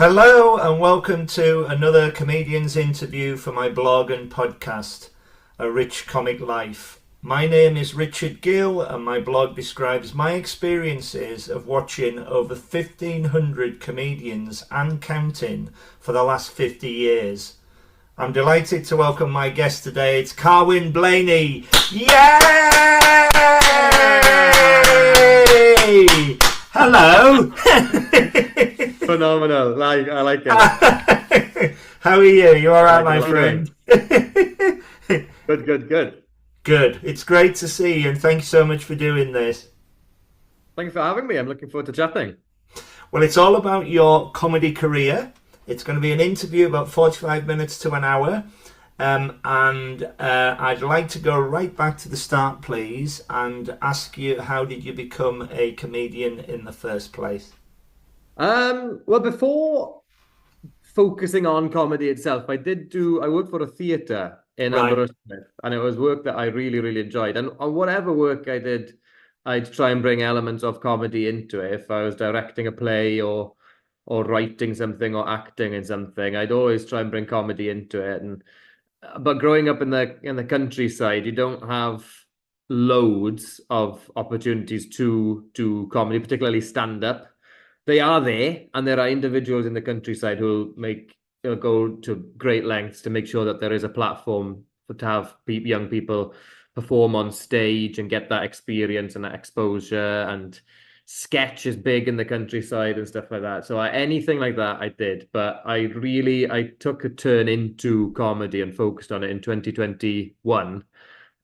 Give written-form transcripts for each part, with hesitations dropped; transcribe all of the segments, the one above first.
Hello and welcome to another comedian's interview for my blog and podcast, A Rich Comic Life. My name is Richard Gill and my blog describes my experiences of watching over 1,500 comedians and counting for the last 50 years. I'm delighted to welcome my guest today. It's Carwyn Blayney. Yay! Hello! Phenomenal. I like it. How are you? You all right, my friend? Good. Good. It's great to see you, and thank you so much for doing this. Thank you for having me. I'm looking forward to chatting. Well, it's all about your comedy career. It's going to be an interview about 45 minutes to an hour. I'd like to go right back to the start, please, and ask you, how did you become a comedian in the first place? Well, before focusing on comedy itself, I worked for a theatre in Right. Aberystwyth, and it was work that I really enjoyed. And on whatever work I did, I'd try and bring elements of comedy into it. If I was directing a play or writing something or acting in something, I'd always try and bring comedy into it. And but growing up in the countryside, you don't have loads of opportunities to do comedy, particularly stand up. They are there, and there are individuals in the countryside who will go to great lengths to make sure that there is a platform to have young people perform on stage and get that experience and that exposure. And sketch is big in the countryside and stuff like that. So anything like that I did, but I took a turn into comedy and focused on it in 2021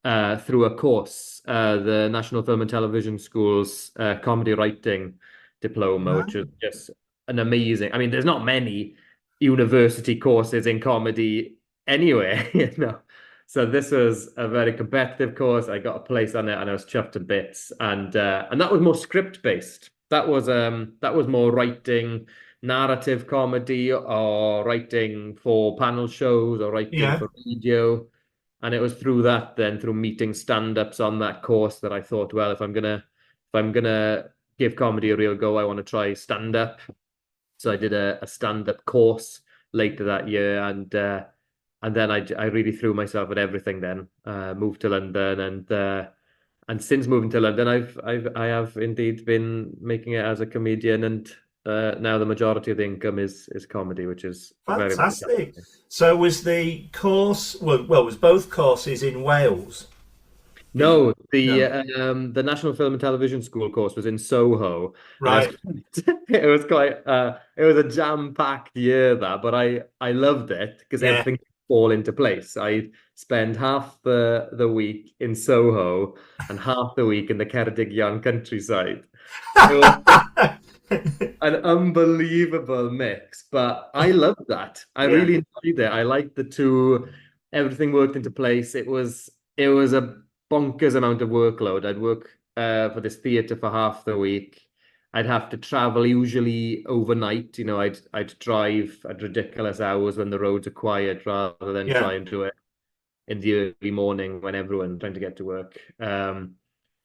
through a course, the National Film and Television School's comedy writing diploma, which is just an amazing. I mean, there's not many university courses in comedy anyway, you know. So this was a very competitive course. I got a place on it, and I was chuffed to bits. And that was more script based. That was more writing narrative comedy or writing for panel shows or writing Yeah. for radio. And it was through that, then through meeting stand-ups on that course, that I thought, well, if I'm gonna give comedy a real go, I want to try stand-up. So I did a stand-up course later that year, and then I really threw myself at everything. Then moved to London, and since moving to London, I have indeed been making it as a comedian, and now the majority of the income is comedy, which is very much Fantastic. So was the course, was both courses in Wales? Did you? no, No. the National Film and Television School course was in Soho, and Right. it was a jam-packed year, that, but I loved it because Yeah. everything fall into place. I spend half the week in Soho and half the week in the Ceredigion countryside. It was an unbelievable mix, but I loved that. I Yeah. really enjoyed it. I liked the two. Everything worked into place. It was a bonkers amount of workload. I'd work for this theatre for half the week. I'd have to travel usually overnight. You know, I'd drive at ridiculous hours when the roads are quiet, rather than Yeah. try and do it in the early morning when everyone's trying to get to work.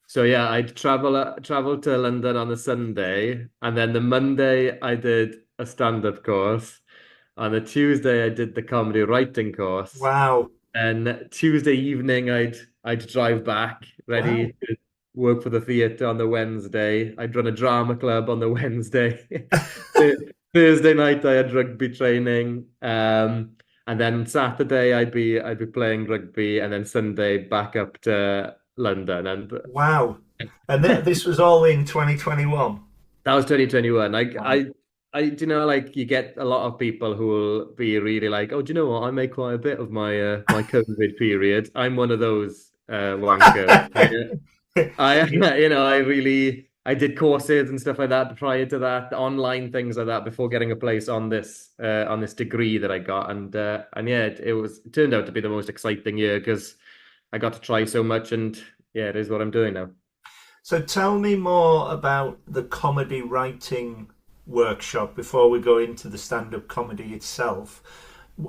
So yeah, I'd travel to London on a Sunday, and then the Monday I did a stand-up course. On the Tuesday I did the comedy writing course, Wow. and Tuesday evening I'd drive back, Wow. ready to work for the theatre on the Wednesday. I'd run a drama club on the Wednesday. Thursday night I had rugby training. And then Saturday I'd be playing rugby, and then Sunday back up to London. And Wow. And this was all in 2021. that was 2021. Wow. Do you know, like, you get a lot of people who will be really like, oh, do you know what? I made quite a bit of my COVID period. I'm one of those wankers. I did courses and stuff like that prior to that, online things like that, before getting a place on this degree that I got. And yeah, it turned out to be the most exciting year because I got to try so much, and yeah, it is what I'm doing now. So tell me more about the comedy writing workshop before we go into the stand-up comedy itself.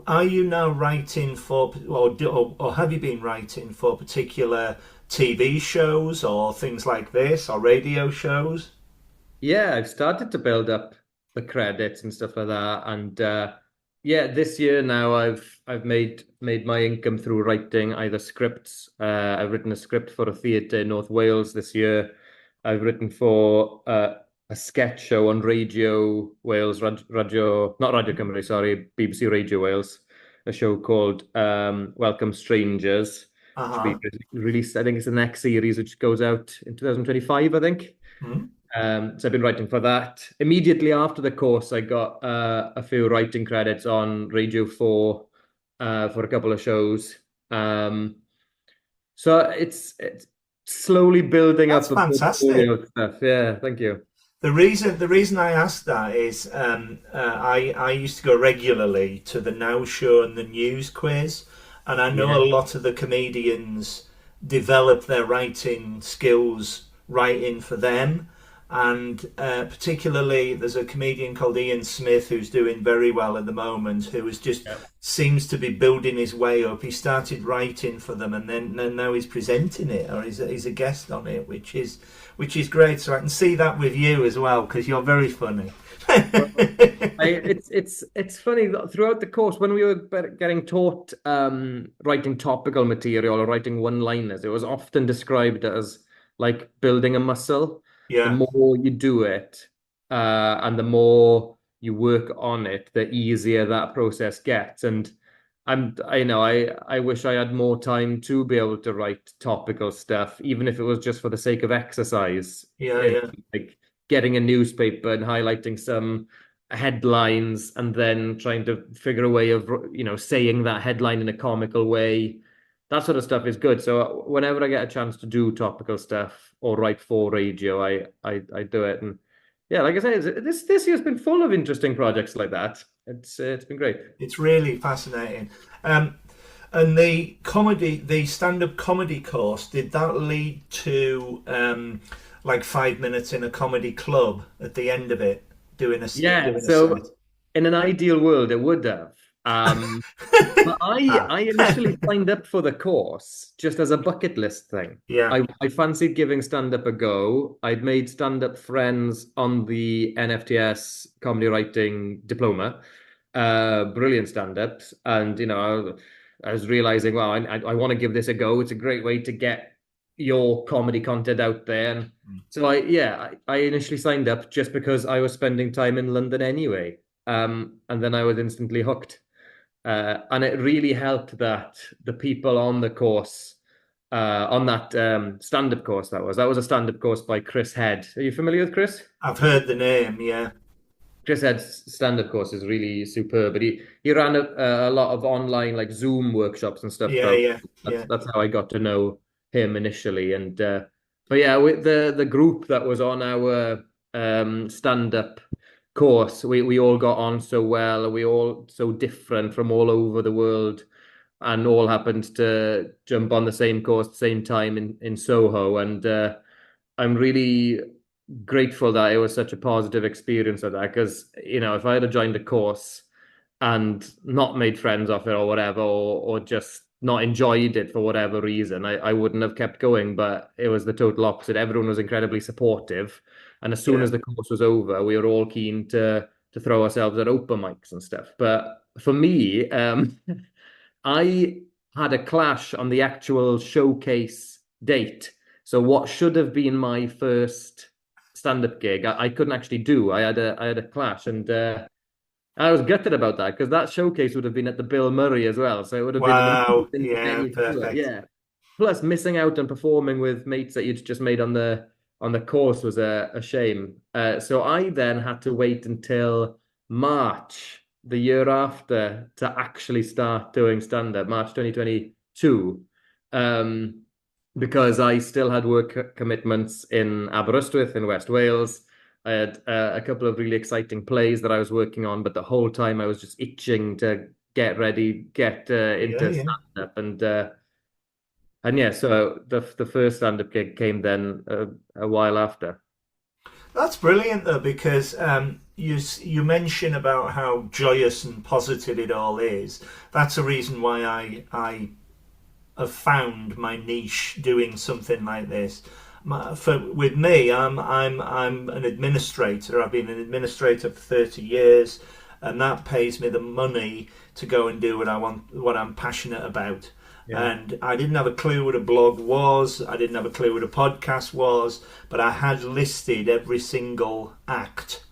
Are you now writing for, or have you been writing for particular TV shows or things like this, or radio shows? Yeah, I've started to build up the credits and stuff like that. And yeah, this year now I've made my income through writing either scripts. I've written a script for a theatre in North Wales this year. I've written for a sketch show on Radio Wales, Radio, not Radio Cymru, sorry, BBC Radio Wales, a show called Welcome Strangers, which will Uh-huh. be released. I think it's the next series, which goes out in 2025, I think. Hmm. So I've been writing for that. Immediately after the course, I got a few writing credits on Radio 4 for a couple of shows. So it's slowly building That's up a fantastic. portfolio of stuff. Yeah, thank you. The reason I asked that is I used to go regularly to the Now Show and the News Quiz, and I know a Yeah. lot of the comedians develop their writing skills writing for them, and particularly there's a comedian called Ian Smith who's doing very well at the moment, who is just Yeah. seems to be building his way up. He started writing for them, and then now he's presenting it, or he's a guest on it, which is great. So I can see that with you as well because you're very funny. It's funny that throughout the course when we were getting taught writing topical material or writing one-liners, it was often described as like building a muscle. The Yeah, more you do it, and the more you work on it, the easier that process gets. And I wish I had more time to be able to write topical stuff, even if it was just for the sake of exercise. yeah, yeah, Like getting a newspaper and highlighting some headlines and then trying to figure a way of, saying that headline in a comical way. That sort of stuff is good. So whenever I get a chance to do topical stuff or write for radio, I do it. And yeah, like I said, this year's been full of interesting projects like that. It's been great. it's really fascinating. Um, and the stand-up comedy course, did that lead to like 5 minutes in a comedy club at the end of it, Yeah, doing a set? so in an ideal world, it would have. But I Ah, I initially signed up for the course just as a bucket list thing. yeah, I fancied giving stand-up a go. I'd made stand-up friends on the NFTS comedy writing diploma, brilliant stand-ups, and I was realizing, well, I want to give this a go. It's a great way to get your comedy content out there. And so I initially signed up just because I was spending time in London anyway. And then I was instantly hooked. And it really helped that the people on the course, on that stand-up course that was a stand-up course by Chris Head. Are you familiar with Chris? I've heard the name. Yeah, Chris Head's stand-up course is really superb, but he ran a lot of online like Zoom workshops and stuff. yeah, So yeah, that's yeah, that's how I got to know him initially. And but yeah, with the group that was on our stand-up course, we all got on so well. We all so different from all over the world, and all happened to jump on the same course at the same time in Soho. And I'm really grateful that it was such a positive experience of that because if I had joined a course and not made friends off it or whatever or just not enjoyed it for whatever reason I wouldn't have kept going, but it was the total opposite. Everyone was incredibly supportive, and as soon yeah. as the course was over we were all keen to throw ourselves at open mics and stuff. But for me, I had a clash on the actual showcase date. So what should have been my first stand-up gig, I couldn't actually do. I had a clash, and I was gutted about that because that showcase would have been at the Bill Murray as well. So it would have been an Wow. amazing Yeah, venue to do it. perfect. Yeah. Plus, missing out on performing with mates that you'd just made on the course was a shame. So I then had to wait until March the year after to actually start doing stand-up, March 2022. Um, because I still had work commitments in Aberystwyth in West Wales. I had a couple of really exciting plays that I was working on, but the whole time I was just itching to get ready, get Yeah, into yeah. stand-up, and yeah, so the first stand-up gig came then a while after. That's brilliant though, because you mention about how joyous and positive it all is. That's a reason why I have found my niche doing something like this. with me, I'm an administrator. I've been an administrator for 30 years, and that pays me the money to go and do what I want, what I'm passionate about. Yeah. And I didn't have a clue what a blog was. I didn't have a clue what a podcast was, but I had listed every single act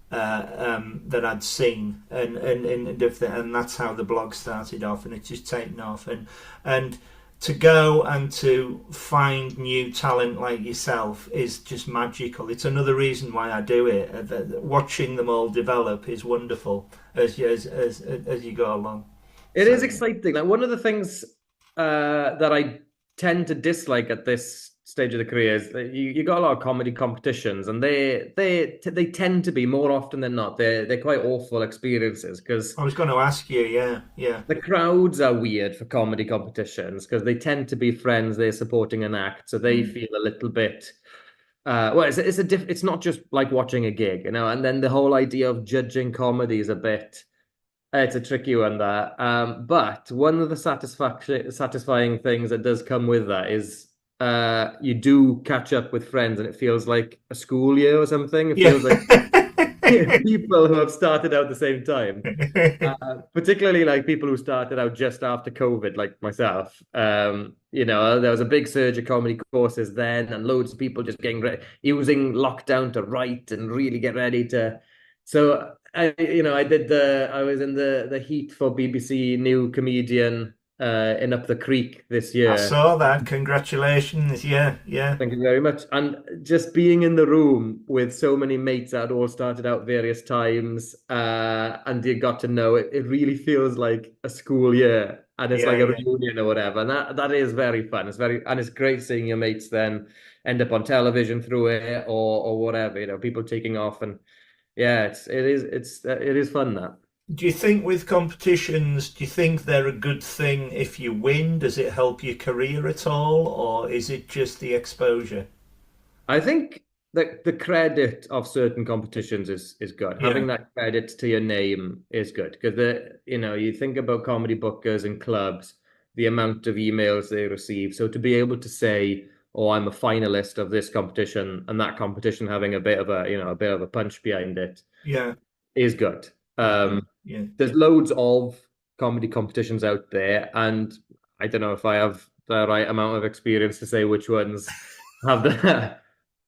that I'd seen, and that's how the blog started off, and it's just taken off. And to go and to find new talent like yourself is just magical. It's another reason why I do it. Watching them all develop is wonderful as you go along. It is exciting. Like one of the things that I tend to dislike at this stage of the career is that you got a lot of comedy competitions, and they tend to be, more often than not, they're quite awful experiences, because I was going to ask you, yeah. the crowds are weird for comedy competitions because they tend to be friends. They're supporting an act, so they feel a little bit. Well, it's not just like watching a gig, you know. And then the whole idea of judging comedy is a bit. It's a tricky one, that. But one of the satisfying things that does come with that is you do catch up with friends, and it feels like a school year or something. It feels like people who have started out at the same time, particularly like people who started out just after COVID, like myself. You know, there was a big surge of comedy courses then, and loads of people just getting ready, using lockdown to write and really get ready to. So I was in the heat for BBC New Comedian in Up the Creek this year. I saw that. Congratulations. Yeah. Thank you very much. And just being in the room with so many mates that had all started out various times, and you got to know it, it really feels like a school year, and it's like a reunion or whatever. And that is very fun. It's great seeing your mates then end up on television through it or whatever, you know, people taking off. And yeah, it is fun, that. Do you think with competitions, do you think they're a good thing if you win? Does it help your career at all, or is it just the exposure? I think that the credit of certain competitions is good. Yeah. Having that credit to your name is good, because you think about comedy bookers and clubs, the amount of emails they receive. So to be able to say, "Oh, I'm a finalist of this competition," and that competition having a bit of a punch behind it, is good. There's loads of comedy competitions out there, and I don't know if I have the right amount of experience to say which ones have that.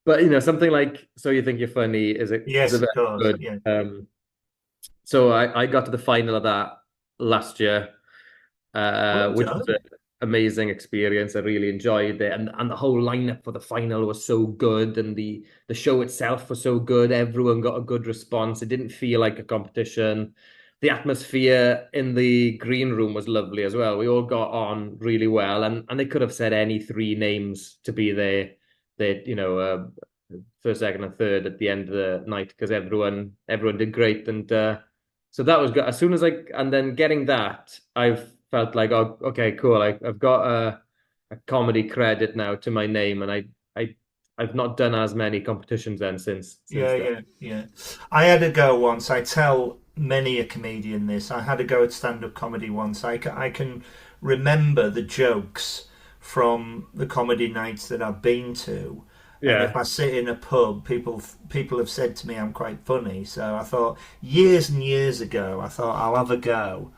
But you know, something like So You Think You're Funny is a of course, good. yeah. So I got to the final of that last year, which was an amazing experience. I really enjoyed it, and the whole lineup for the final was so good, and the show itself was so good. Everyone got a good response. It didn't feel like a competition. The atmosphere in the green room was lovely as well. We all got on really well, and they could have said any three names to be there. First, second, and third at the end of the night, because everyone did great, and so that was good. As soon as and then getting that, I've felt like, oh, okay, cool. I've got a comedy credit now to my name, and I've not done as many competitions since then. Yeah. I had a go once. I tell many a comedian this. I had a go at stand-up comedy once. I can remember the jokes from the comedy nights that I've been to. Yeah. And if I sit in a pub, people have said to me I'm quite funny. So I thought, years and years ago, I'll have a go.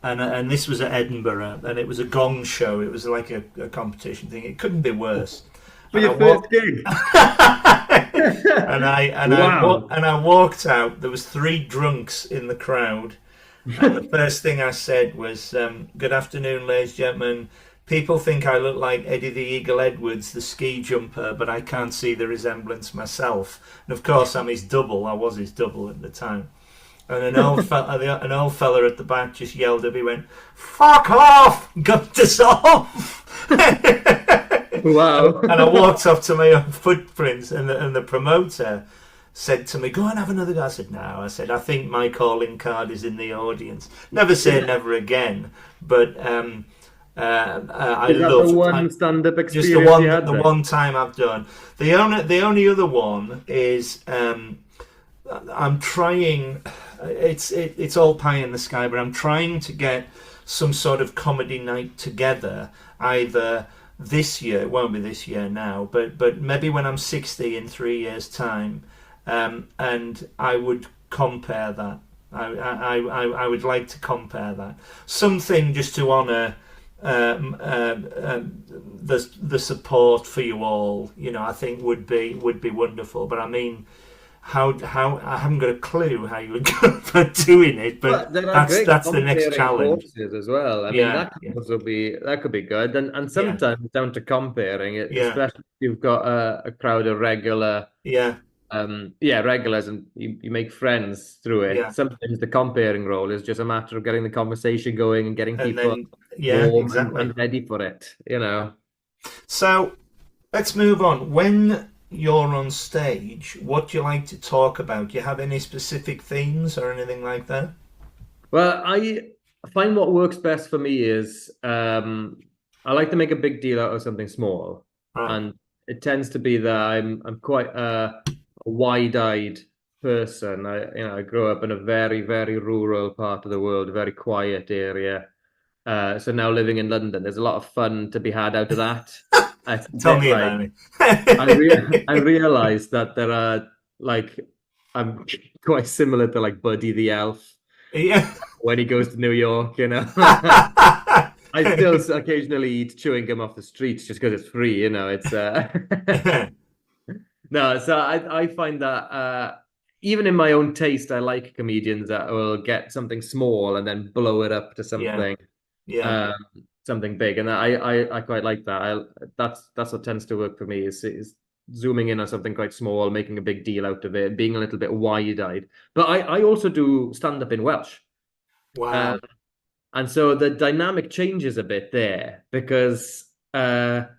And this was at Edinburgh, and it was a gong show. It was like a competition thing. It couldn't be worse. For your first gig. and I walked out. There was 3 drunks in the crowd, and the first thing I said was, "Good afternoon, ladies and gentlemen. People think I look like Eddie the Eagle Edwards, the ski jumper, but I can't see the resemblance myself." And of course, I'm his double. I was his double at the time. And an old fella at the back just yelled at me, went, "Fuck off! Got us off!" Wow. And I walked off to my own footprints, and the promoter said to me, "Go and have another go." I said, "No." I said, "I think my calling card is in the audience." Never say never again, but I love the one stand-up experience. Just the one time I've done. The only other one is I'm trying. It's all pie in the sky, but I'm trying to get some sort of comedy night together, either this year. It won't be this year now, but maybe when I'm 60 in 3 years' time, and I would compare that. I would like to compare that. Something just to honour the support for you all. I think would be wonderful. But I mean, how I haven't got a clue how you would go about doing it. But But there are that's great that's the next comparing challenge. courses as well. I mean, Yeah, that could yeah, also be that could be good, and yeah, sometimes down to comparing it, yeah, especially if you've got a crowd of yeah, regulars, and you make friends through it. yeah. Sometimes the comparing role is just a matter of getting the conversation going and getting And people then yeah, warm exactly. and ready for it. You know. So let's move on. When you're on stage, what do you like to talk about? Do you have any specific themes or anything like that? Well, I find what works best for me is I like to make a big deal out of something small, Right. and it tends to be that I'm quite a wide-eyed person. I grew up in a very, very rural part of the world, a very quiet area. So now living in London, there's a lot of fun to be had out of that. It's a Tell bit me like about I it. realized that there are like I'm quite similar to like Buddy the Elf Yeah. when he goes to New York, you know. I still occasionally eat chewing gum off the streets just because it's free, you know. It's no, so I find that even in my own taste, I like comedians that will get something small and then blow it up to Yeah. Yeah. um, something big, and I quite like that. That's what tends to work for me is zooming in on something quite small, making a big deal out of it, being a little bit wide-eyed. But I also do stand up in Welsh. Wow. Um, and so the dynamic changes a bit there because, well,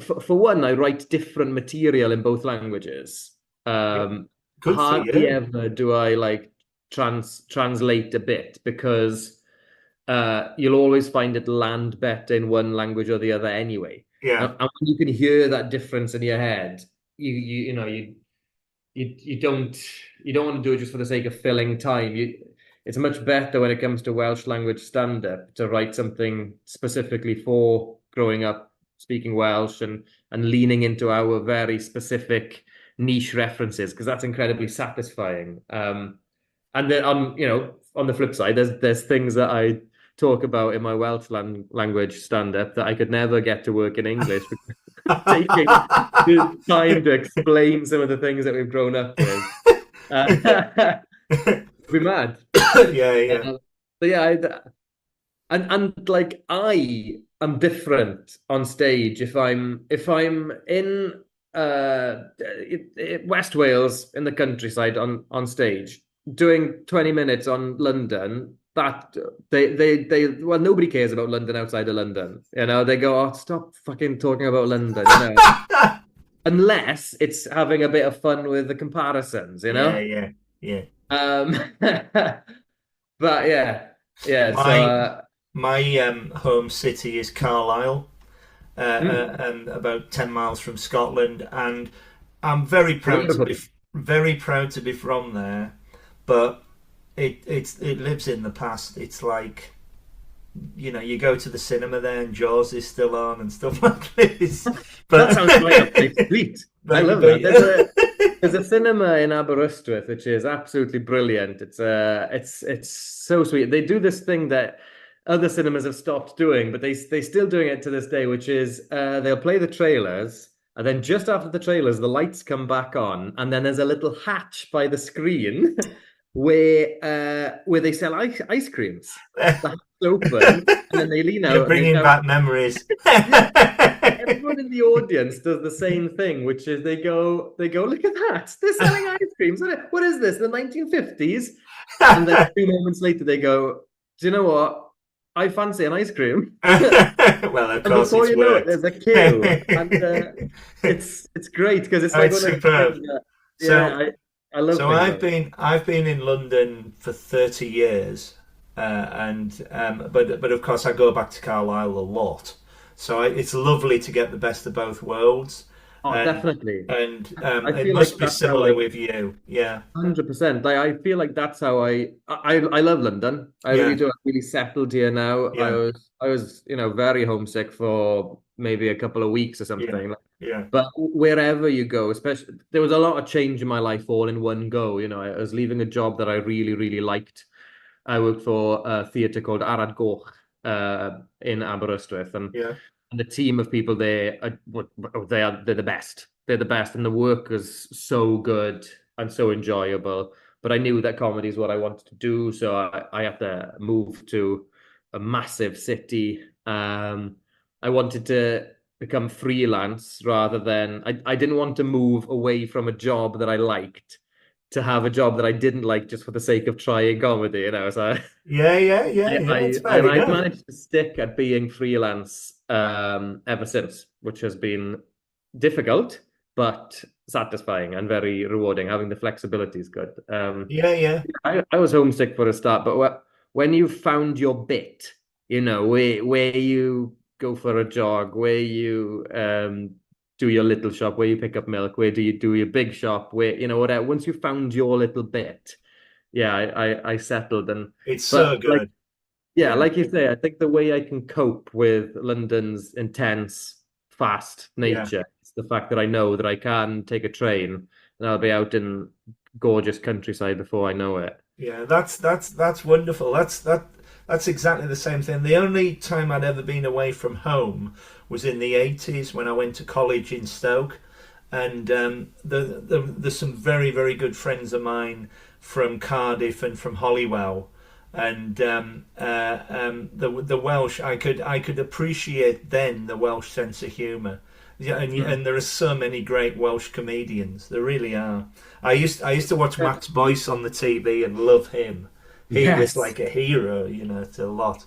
for one, I write different material in both languages. Good for Hardly you. ever do I like translate a bit because you'll always find it land better in one language or the other anyway. Yeah. And when you can hear that difference in your head, you know you don't want to do it just for the sake of filling time. It's much better when it comes to Welsh language stand-up to write something specifically for growing up speaking Welsh and leaning into our very specific niche references because that's incredibly satisfying. And then on the flip side, there's things that I talk about in my Welsh language stand-up that I could never get to work in English because taking the time to explain some of the things that we've grown up with. Be mad. Yeah. Yeah. Uh, but yeah, and like I am different on stage if I'm in West Wales in the countryside on stage doing 20 minutes on London that they well nobody cares about London outside of London, they go, oh, stop fucking talking about London. Unless it's having a bit of fun with the Yeah. comparisons. Yeah. Yeah. Um, but yeah. So My my home city is Carlisle, mm, and about 10 miles from Scotland, and I'm very proud to be beautiful. very proud to be from there. But it lives in the past. It's like you go to the cinema there, and Jaws is still on and stuff like this. That But sounds right up my street. I love that. There's a cinema in Aberystwyth which is absolutely brilliant. It's so sweet. They do this thing that other cinemas have stopped doing, but they still doing it to this day, which is they'll play the trailers, and then just after the trailers, the lights come back on, and then there's a little hatch by the screen where they sell ice creams. The hatch open, and then they lean You're out and they bringing shout, back memories. yeah, everyone in the audience does the same thing, which is they go, look at that, they're selling ice creams. What is this? The 1950s? And then 2 moments later, they go, do you know what? I fancy an ice cream. Well, of And course, before it's you know it, worked. there's a queue, and it's great because it's Oh, like it's one of those superb. things that, So, yeah, I love so things I've like that. been I've been in London for 30 years, and but of course I go back to Carlisle a lot. So it's lovely to get the best of both worlds, Oh, and definitely. I it feel like must be that's how similar with you. Yeah, 100%. Like I feel like that's how I love London. I really yeah, do. I'm really settled here now. I yeah, was, very homesick for maybe a couple of weeks or Yeah. something. Yeah. But wherever you go, especially there was a lot of change in my life all in one go. You know, I was leaving a job that I really, really liked. I worked for a theatre called Arad Goch in Aberystwyth, Yeah. and the team of people there they're the best. They're the best, and the work is so good and so enjoyable. But I knew that comedy is what I wanted to do, so I had to move to a massive city. I wanted to become freelance rather than I didn't want to move away from a job that I liked to have a job that I didn't like just for the sake of trying comedy, you know. So Yeah. Yeah. Yeah. I, Yeah. It's I fair and I've enough. managed to stick at being freelance ever since, which has been difficult but satisfying and very rewarding. Having the flexibility is good. Yeah. Yeah. I was homesick for a start, but when you found your bit, you know, where you go for a jog, where you do your little shop, where you pick up milk, where do you do your big shop, where you know whatever. Once you found your little bit, yeah, I settled and It's but so like good. yeah, Yeah. like you say, I think the way I can cope with London's intense, fast Yeah. nature is the fact that I know that I can take a train and I'll be out in gorgeous countryside before I know it. Yeah, that's wonderful. That's exactly the same thing. The only time I'd ever been away from home was in the 80s when I went to college in Stoke, and there's some very good friends of mine from Cardiff and from Hollywell, and the Welsh. I could appreciate then the Welsh sense of humour. Yeah, Mm. and there are so many great Welsh comedians. There really are. I used to watch Max Boyce on the TV and love him. He was Yes, like a hero, to a lot.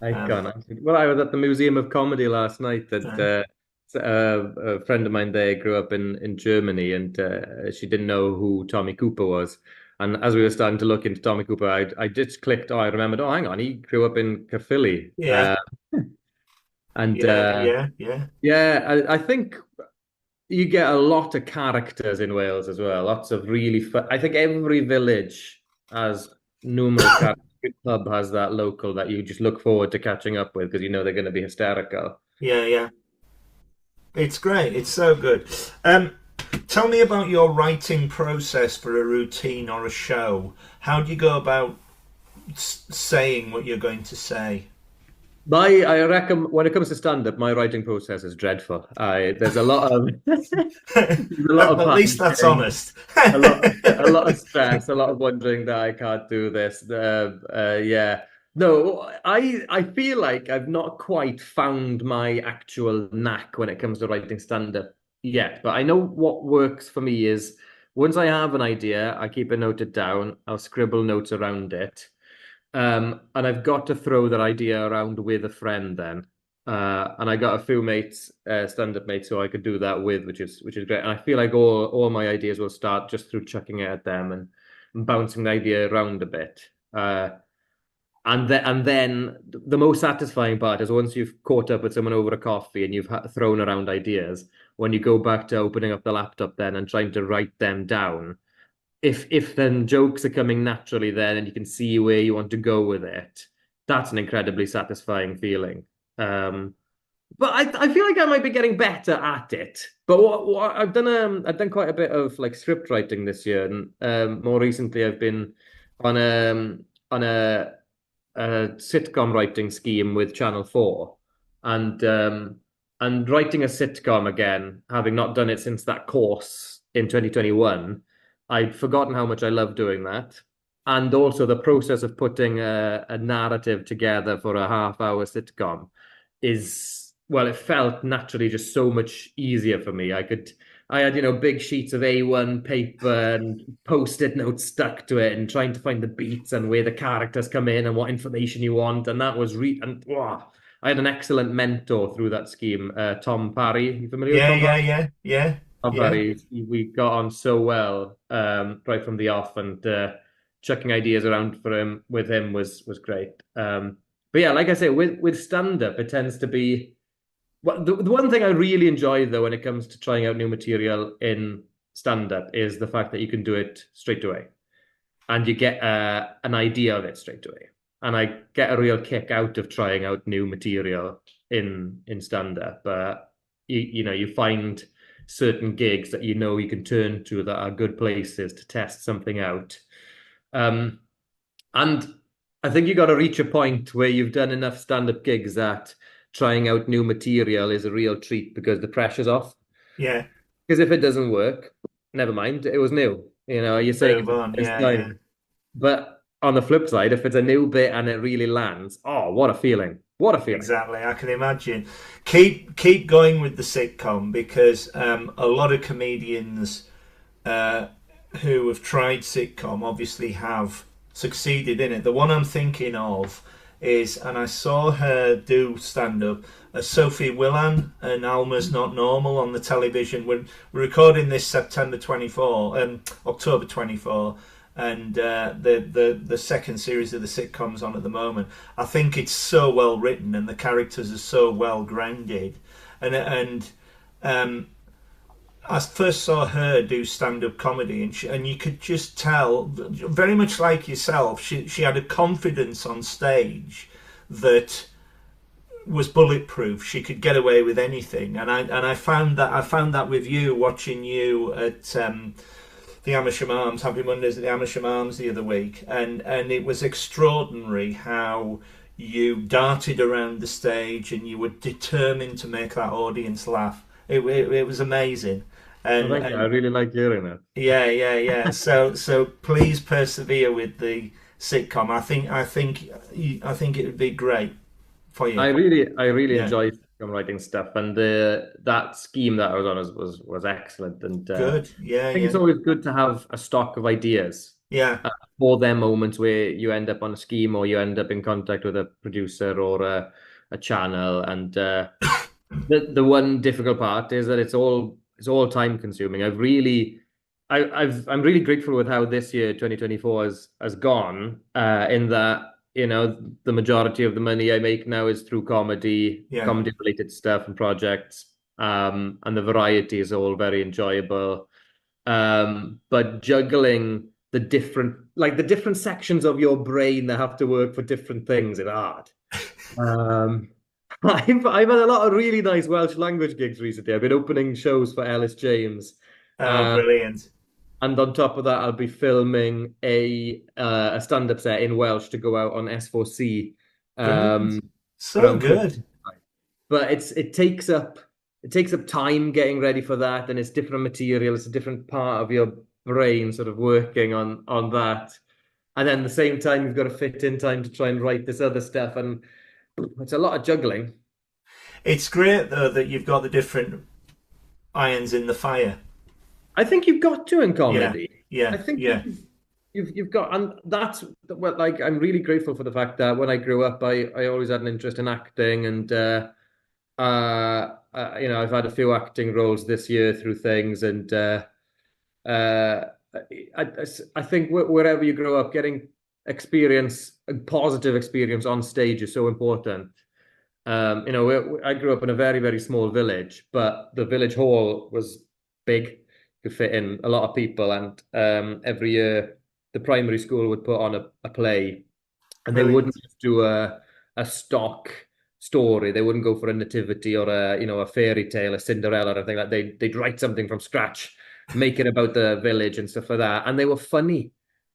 Um, icon. Well, I was at the Museum of Comedy last night. That uh, a friend of mine there grew up in Germany, and she didn't know who Tommy Cooper was. And as we were starting to look into Tommy Cooper, I just clicked. Oh, I remembered. Oh, hang on, he grew up in Caerphilly. yeah, And yeah. yeah, I think you get a lot of characters in Wales as well. Lots of really fun. I think every village has numerous characters. Every pub has that local that you just look forward to catching up with because you know they're going to be hysterical. Yeah. It's great. It's so good. Tell me about your writing process for a routine or a show. How do you go about saying what you're going to say? I reckon when it comes to stand-up, my writing process is dreadful. I there's a lot of there's a lot of At least that's panicking, honest. a lot of stress, a lot of wondering that I can't do this. Yeah, no, I feel like I've not quite found my actual knack when it comes to writing stand-up yet. But I know what works for me is once I have an idea, I keep it noted down. I'll scribble notes around it. And I've got to throw that idea around with a friend then. And I got a few mates, stand-up mates, who I could do that with, which is great. And I feel like all my ideas will start just through chucking it at them and bouncing the idea around a bit. And then the most satisfying part is once you've caught up with someone over a coffee and you've thrown around ideas, when you go back to opening up the laptop then and trying to write them down if then jokes are coming naturally then and you can see where you want to go with it, that's an incredibly satisfying feeling. But I feel like I might be getting better at it. But what I've done quite a bit of like script writing this year, and more recently I've been on on a sitcom writing scheme with Channel 4, and writing a sitcom again, having not done it since that course in 2021. I'd forgotten how much I love doing that. And also the process of putting a narrative together for a half-hour sitcom is, well, it felt naturally just so much easier for me. I had, big sheets of A1 paper and post-it notes stuck to it and trying to find the beats and where the characters come in and what information you want. And that was and wow, I had an excellent mentor through that scheme, Tom Parry. You familiar with Yeah, Tom Parry? yeah, yeah, yeah, Tom yeah. Parry, we got on so well right from the off, and chucking ideas around for him with him was great. But yeah, like I say, with stand up, it tends to be well, the one thing I really enjoy though when it comes to trying out new material in stand up is the fact that you can do it straight away and you get an idea of it straight away. and I get a real kick out of trying out new material in stand-up. But you know, you find certain gigs that you know you can turn to that are good places to test something out. Um, and I think you got to reach a point where you've done enough stand-up gigs that trying out new material is a real treat because the pressure's off. Yeah, Because if it doesn't work, never mind, it was new. You know, you're saying move it's the on. first Yeah, yeah. time. But on the flip side, if it's a new bit and it really lands, oh, what a feeling. What a feeling. Exactly, I can imagine. Keep going with the sitcom because a lot of comedians uh, who have tried sitcom obviously have succeeded in it. The one I'm thinking of is, and I saw her do stand up, Sophie Willan and Alma's Not Normal on the television. We're recording this September 24, October 24. And the second series of the sitcoms on at the moment. I think it's so well written and the characters are so well grounded. And I first saw her do stand-up comedy, and you could just tell, very much like yourself, she had a confidence on stage that was bulletproof. She could get away with anything, and I found that with you watching you at the Amersham Arms, Happy Mondays at the Amersham Arms the other week, and it was extraordinary how you darted around the stage and you were determined to make that audience laugh. It was amazing. Well, thank you. I And really like hearing that. yeah, yeah, yeah. So please persevere with the sitcom. I think it would be great for you. I really Yeah, enjoy film writing stuff, and the that scheme that I was on was excellent. And good. Yeah, I think it's yeah, always good to have a stock of ideas yeah. for them moments where you end up on a scheme or you end up in contact with a producer or a channel. And the one difficult part is that it's all time consuming. I'm really grateful with how this year 2024 has gone in that you know the majority of the money I make now is through Yeah. comedy related stuff and projects, and the variety is all very enjoyable. But juggling the different sections of your brain that have to work for different things is hard. Um, I've had a lot of really nice Welsh language gigs recently. I've been opening shows for Ellis James. Oh, Uh, brilliant. and on top of that, I'll be filming a stand-up set in Welsh to go out on S4C Brilliant. um, So around Christmas good. time. But it takes up time getting ready for that, and it's different material. It's a different part of your brain sort of working on that. And then at the same time, you've got to fit in time to try and write this other stuff, and it's a lot of juggling. It's great though that you've got the different irons in the fire. I think you've got to in Yeah, comedy. I yeah, think yeah. you've got, and that's what like I'm really grateful for the fact that when I grew up, I always had an interest in acting, and you know I've had a few acting roles this year through things, and uh, I think wherever you grow up, getting experience, a positive experience on stage is so important. You know, I grew up in a very, very small village, but the village hall was big, could fit in a lot of people. And every year, the primary school would put on a play, and they wouldn't Brilliant. just do a stock story. They wouldn't go for a nativity or a you know a fairy tale, a Cinderella, or anything like that. They'd write something from scratch, make it about the village and stuff like that. And they were funny,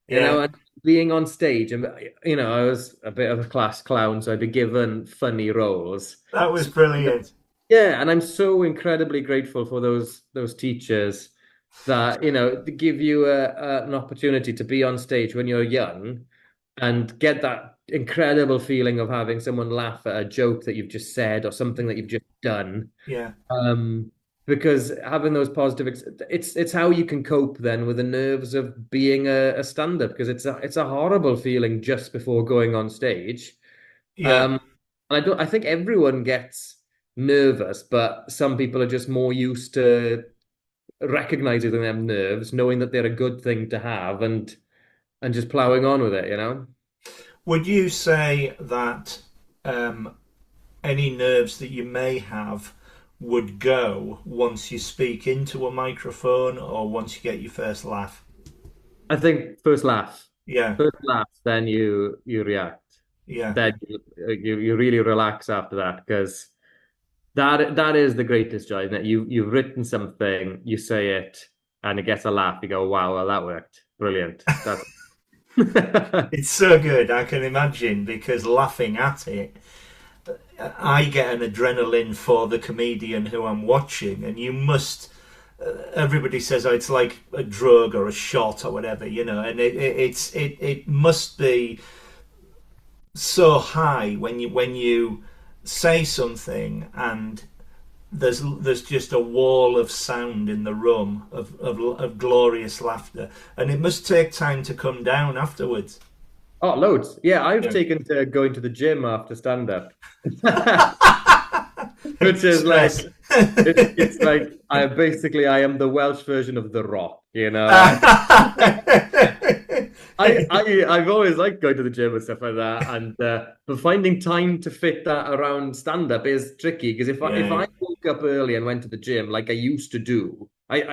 you know, Yeah, and being on stage, and you know, I was a bit of a class clown, so I'd be given funny roles. that was So, brilliant. yeah, and I'm so incredibly grateful for those teachers that, you know, to give you an opportunity to be on stage when you're young and get that incredible feeling of having someone laugh at a joke that you've just said or something that you've just done. Yeah, Um, because having those it's how you can cope then with the nerves of being a stand-up because it's a horrible feeling just before going on stage. yeah, Um, and I think everyone gets nervous, but some people are just more used to recognizing them nerves, knowing that they're a good thing to have and just plowing on with it, you know? would you say that um, any nerves that you may have would go once you speak into a microphone or once you get your first laugh? I think first laugh. Yeah, First laugh, then you react. Yeah. then you really relax after that because that is the greatest joy, isn't it? You've written something, you say it, and it gets a laugh. You go, wow, well, that worked. Brilliant. That's It's so good, I can imagine, because laughing at it, I get an adrenaline for the comedian who I'm watching, and you must. Everybody says, "Oh, it's like a drug or a shot or whatever," and it must be so high when you say something and there's just a wall of sound in the room of glorious laughter, and it must take time to come down afterwards. oh, loads. Yeah, I've Yeah. taken to going to the gym after stand up. Which is Stress. like it's like I am the Welsh version of The Rock, you know. I've always liked going to the gym and stuff like that, and but finding time to fit that around stand up is tricky because if Yeah. I woke up early and went to the gym like I used to do, I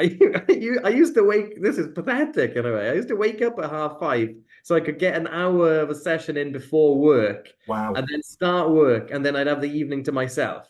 used to wake. This is pathetic in a way. I used to wake up at 5:30 so I could get an hour of a session in before work, Wow. and then start work, and then I'd have the evening to myself.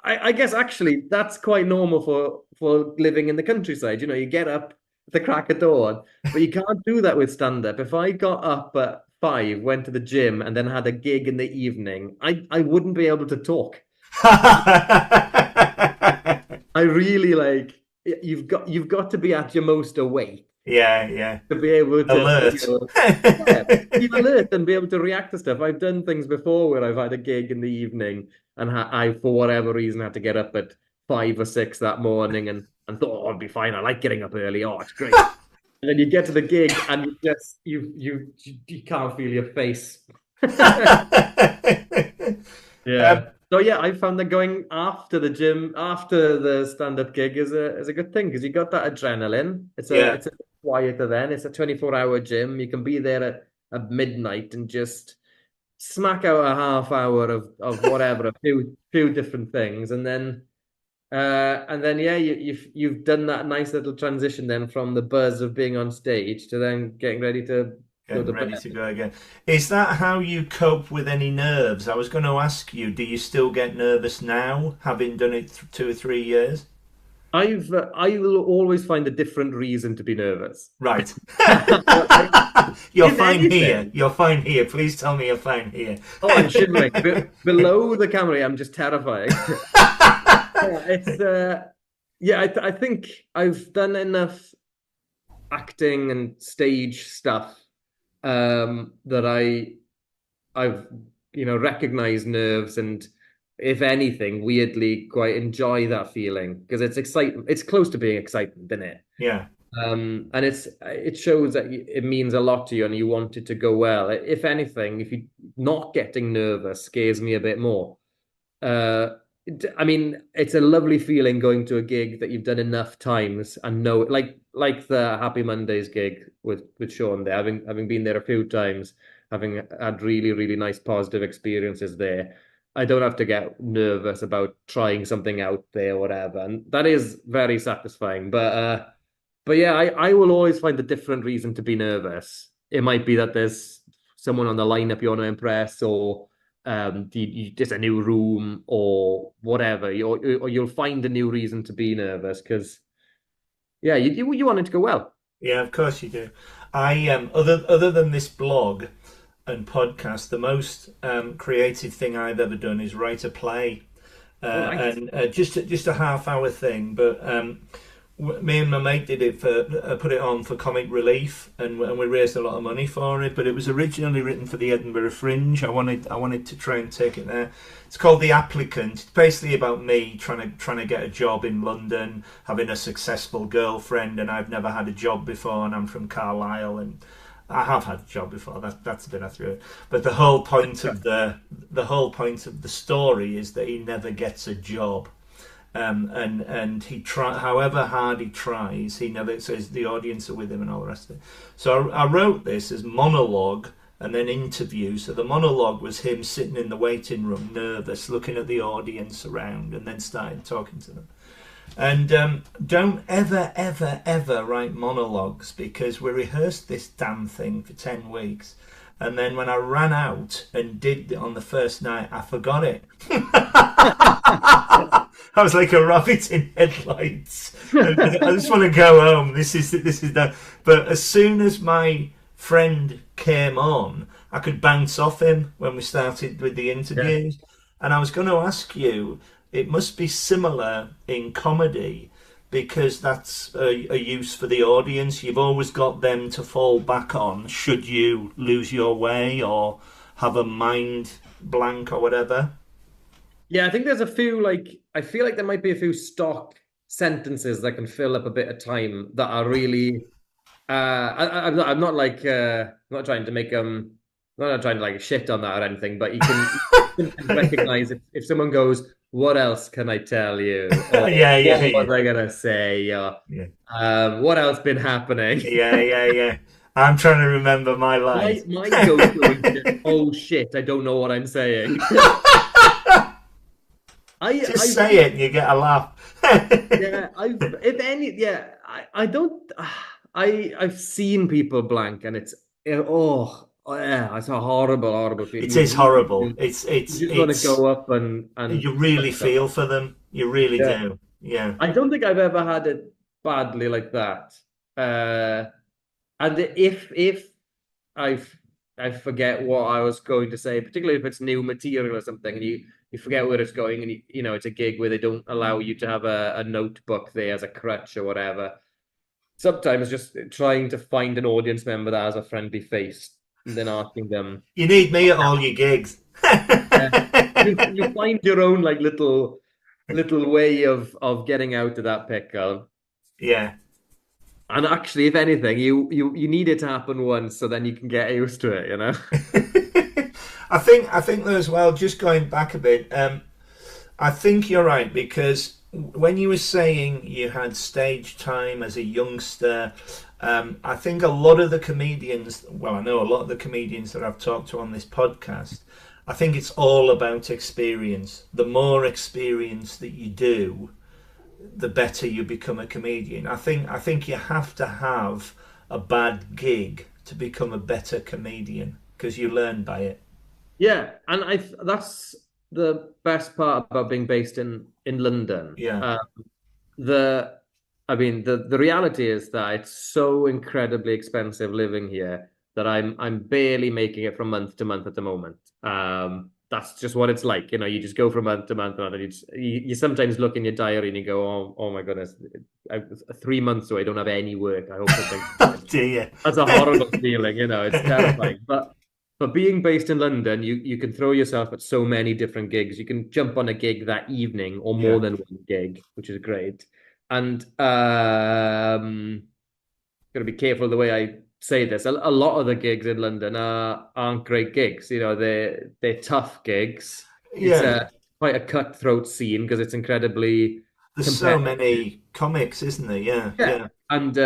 I guess actually that's quite normal for living in the countryside. You know, you get up at the crack of dawn, but you can't do that with stand up. If I got up at 5, went to the gym, and then had a gig in the evening, I wouldn't be able to talk. I really like you've got to be at your most awake Yeah, yeah. to be able to Alert. yeah, be alert and be able to react to stuff. I've done things before where I've had a gig in the evening and I, for whatever reason, had to get up at 5 or 6 that morning and thought, oh, I'll be fine. I like getting up early. Oh, it's great. And then you get to the gig and you can't feel your face. Um, Yeah. So yeah, I found that going after the gym, after the stand-up gig is a good thing because you got that adrenaline. yeah. It's a bit quieter then. It's a 24-hour gym. You can be there at midnight and just smack out a half hour of whatever, a few different things, and then yeah, you've done that nice little transition then from the buzz of being on stage to then getting ready to go Getting to ready bed. to go again. Is that how you cope with any nerves? I was going to ask you, do you still get nervous now, having done it 2 or 3 years? I will always find a different reason to be nervous. Right. I, You're if fine here. anything, You're fine here. Please tell me you're fine here. oh, I'm shivering. Below the camera, I'm just terrified. Yeah, yeah, I think I've done enough acting and stage stuff that I've recognized nerves and if anything, weirdly quite enjoy that feeling because it's excitement. It's close to being excitement, isn't it? Yeah. And it shows that it means a lot to you and you want it to go well. If anything, if you not getting nervous scares me a bit more. Uh, I mean, it's a lovely feeling going to a gig that you've done enough times and know, like the Happy Mondays gig with Sean there, having been there a few times, having had really, really nice positive experiences there. I don't have to get nervous about trying something out there or whatever. And that is very satisfying. But yeah, I will always find a different reason to be nervous. It might be that there's someone on the lineup you want to impress, or just a new room, or whatever. Or you'll find a new reason to be nervous because yeah, you want it to go well. Yeah, of course you do. I other than this blog and podcast, the most creative thing I've ever done is write a play, Oh, nice. and just a half hour thing. But me and my mate did it for put it on for comic relief, and we raised a lot of money for it. But it was originally written for the Edinburgh Fringe. I wanted to try and take it there. It's called The Applicant. It's basically about me trying to get a job in London, having a successful girlfriend, and I've never had a job before, and I'm from Carlisle, and I have had a job before. That's a bit I threw it. But the whole point of the story is that he never gets a job. And he however hard he tries, he never says the audience are with him and all the rest of it. So I wrote this as monologue and then interview. So the monologue was him sitting in the waiting room, nervous, looking at the audience around, and then starting talking to them. And don't ever, ever, ever write monologues, because we rehearsed this damn thing for 10 weeks. And then when I ran out and did it on the first night, I forgot it. I was like a rabbit in headlights. And I just want to go home. This is that. But as soon as my friend came on, I could bounce off him when we started with the Yeah. interviews. And I was going to ask you, it must be similar in comedy, because that's a use for the audience. You've always got them to fall back on should you lose your way or have a mind blank or whatever. Yeah, I think there's a few like I feel like there might be a few stock sentences that can fill up a bit of time that are really I'm not like I'm not trying to make I'm not trying to like shit on that or anything, but you can recognize if someone goes, "What else can I tell you?" or Yeah, yeah, "What yeah, was I gonna say?" or yeah, "What else been happening?" yeah, yeah, yeah. I'm trying to remember my My lines. my go-to is just, "Oh shit, I don't know what I'm saying." Just I say it and you get a laugh. Yeah, I've if any yeah, I don't I've seen people blank and oh yeah, it's a horrible, horrible feeling. It is horrible. You just want to go up and You really punch them. feel for them. You really Yeah. do. Yeah. I don't think I've ever had it badly like that. Uh and if I I forget what I was going to say, particularly if it's new material or something, and you forget where it's going, and you know it's a gig where they don't allow you to have a notebook there as a crutch or whatever. Sometimes just trying to find an audience member that has a friendly face, and then asking them, You need me at all your gigs. yeah, you find your own like little way of getting out of that pickle. Yeah. And actually, if anything, you need it to happen once, so then you can get used to it, you know? I think though as well, just going back a bit, I think you're right, because when you were saying you had stage time as a youngster, I think a lot of the comedians, well, I know a lot of the comedians that I've talked to on this podcast, I think it's all about experience. The more experience that you do, the better you become a comedian. I think you have to have a bad gig to become a better comedian, because you learn by it. Yeah, and that's the best part about being based in London. Yeah, The I mean the reality is that it's so incredibly expensive living here that I'm barely making it from month to month at the moment. That's just what it's like. You know, you just go from month to month, and you sometimes look in your diary and you go, oh my goodness, 3 months away, I don't have any work. I hope something. oh dear. That's a horrible feeling, you know, it's terrifying. But being based in London, you can throw yourself at so many different gigs. You can jump on a gig that evening or more Yeah, than one gig, which is great. And gotta be careful the way I say this. A lot of the gigs in London aren't great gigs. You know, they're tough gigs. It's yeah. a quite a cutthroat scene because it's incredibly There's so competitive. many comics, isn't there? Yeah, Yeah. yeah, And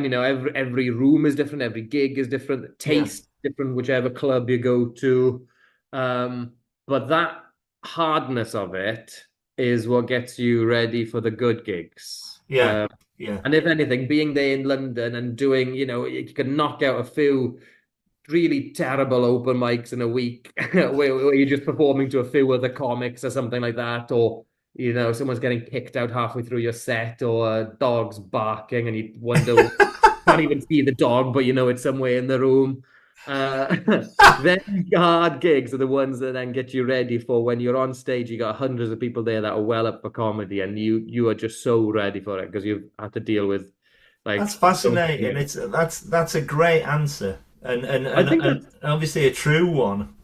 you know every room is different, every gig is different, yeah, taste different, whichever club you go to. Um, but that hardness of it is what gets you ready for the good gigs. yeah, yeah, And if anything, being there in London and doing, you know, you can knock out a few really terrible open mics in a week where you're just performing to a few other comics or something like that, or you know, someone's getting kicked out halfway through your set, or a dog's barking and you wonder can't even see the dog, but you know it's somewhere in the room. Uh, then hard gigs are the ones that then get you ready for when you're on stage. You got hundreds of people there that are well up for comedy, and you are just so ready for it because you've had to deal with that's like so fascinating. many. That's a great answer, and and I and, think and that's obviously a true one.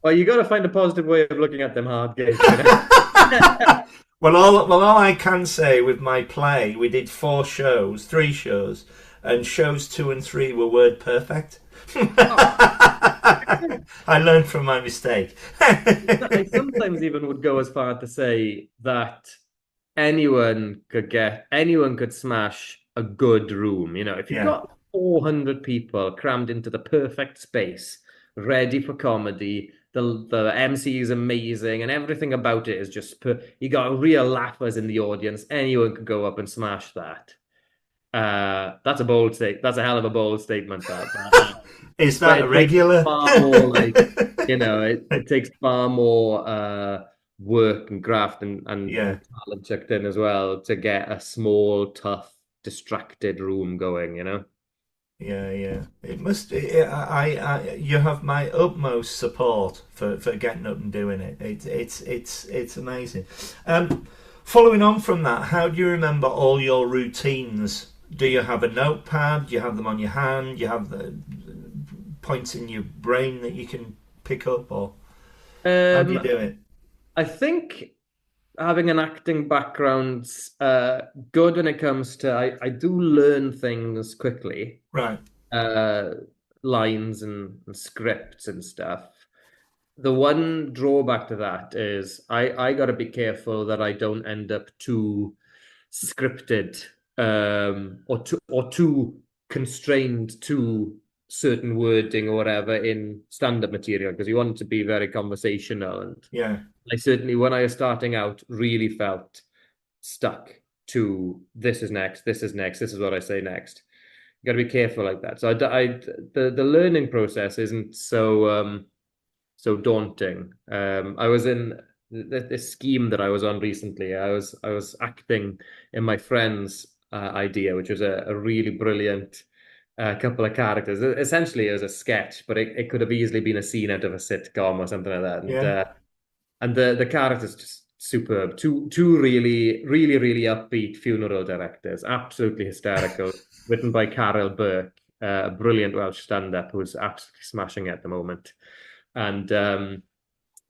well, you got to find a positive way of looking at them hard gigs, you know. Well, all I can say with my play, we did three shows, and shows two and three were word perfect. Oh, I learned from my mistake. I sometimes even would go as far to say that anyone could smash a good room. You know, if you've Yeah, got 400 people crammed into the perfect space ready for comedy. The MC is amazing, and everything about it is just you got real laughers in the audience. Anyone could go up and smash that. That's a bold state. That's a hell of a bold statement. Is But that a it takes regular? far more it takes far more work and graft Yeah, and talent chucked in as well to get a small, tough, distracted room going, you know? yeah, yeah. It must. You have my utmost support for getting up and doing it. It's amazing. Following on from that, how do you remember all your routines? Do you have a notepad? Do you have them on your hand? Do you have the points in your brain that you can pick up, or how do you Um, do it? I think having an acting background's good when it comes to I do learn things quickly, Right. uh, lines and scripts and stuff. The one drawback to that is I got to be careful that I don't end up too scripted or too constrained to certain wording or whatever in stand-up material because you want it to be very conversational. And Yeah. I certainly, when I was starting out, really felt stuck to this is next, this is next, this is what I say next. You got to be careful like that. So the learning process isn't so daunting. I was in this scheme that I was on recently. I was acting in my friend's idea, which was a really brilliant couple of characters. Essentially, it was a sketch, but it could have easily been a scene out of a sitcom or something like that. Yeah. And the characters just superb. Two really upbeat funeral directors, absolutely hysterical. Written by Carol Burke, a brilliant Welsh stand-up who's absolutely smashing it at the moment. And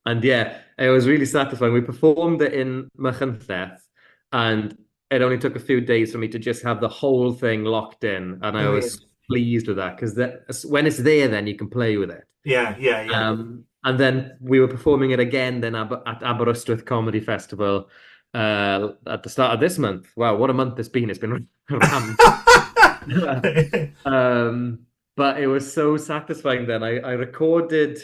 and yeah, it was really satisfying. We performed it in Machynlleth, and it only took a few days for me to just have the whole thing locked in, and I was Brilliant. pleased with that because when it's there, then you can play with it. Yeah. Yeah. Yeah. And then we were performing it again then at Aberystwyth Comedy Festival at the start of this month. Wow, what a month it's been! It's been rammed. Um, but it was so satisfying then. I recorded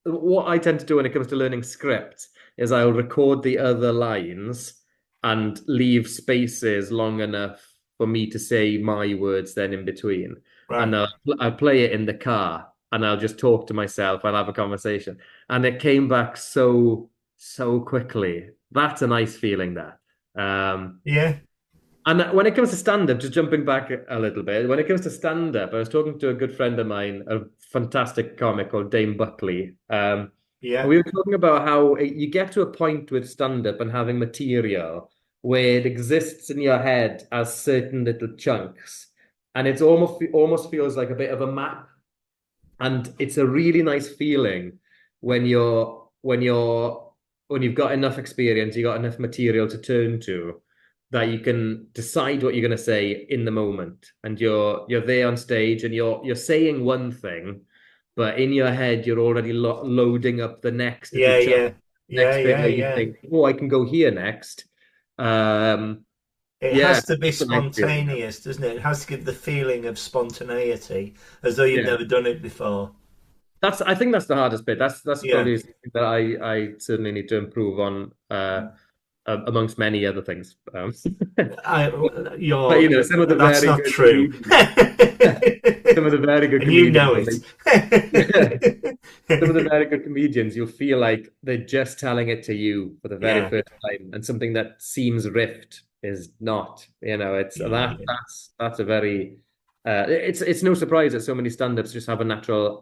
what I tend to do when it comes to learning script is I'll record the other lines and leave spaces long enough for me to say my words then in between. Right. And I'll play it in the car and I'll just talk to myself. I'll have a conversation. And it came back so quickly. That's a nice feeling that. Yeah. And when it comes to stand-up, just jumping back a little bit, when it comes to stand-up, I was talking to a good friend of mine, a fantastic comic called Dame Buckley. And Yeah. we were talking about how you get to a point with stand-up and having material where it exists in your head as certain little chunks. And it's almost feels like a bit of a map. And it's a really nice feeling when you've got enough experience, you got enough material to turn to that you can decide what you're going to say in the moment, and you're there on stage and you're saying one thing, but in your head you're already loading up the next little Yeah. chunk, Yeah. Yeah. next bit Yeah. where you Yeah. think, oh, I can go here next. Um, It yeah, has to be it's a nice feeling. spontaneous, doesn't it? It has to give the feeling of spontaneity, as though you've Yeah. never done it before. I think that's the hardest bit. That's Yeah. probably something that I certainly need to improve on, amongst many other things. I, But you're, some of the that's very not good true. comedians, some of the very good And you comedians, know when it. some of the very good comedians, you'll feel like they're just telling it to you for the very Yeah. first time, and something that seems riffed is not. It's Yeah. Yeah. that's a very it's no surprise that so many stand-ups just have a natural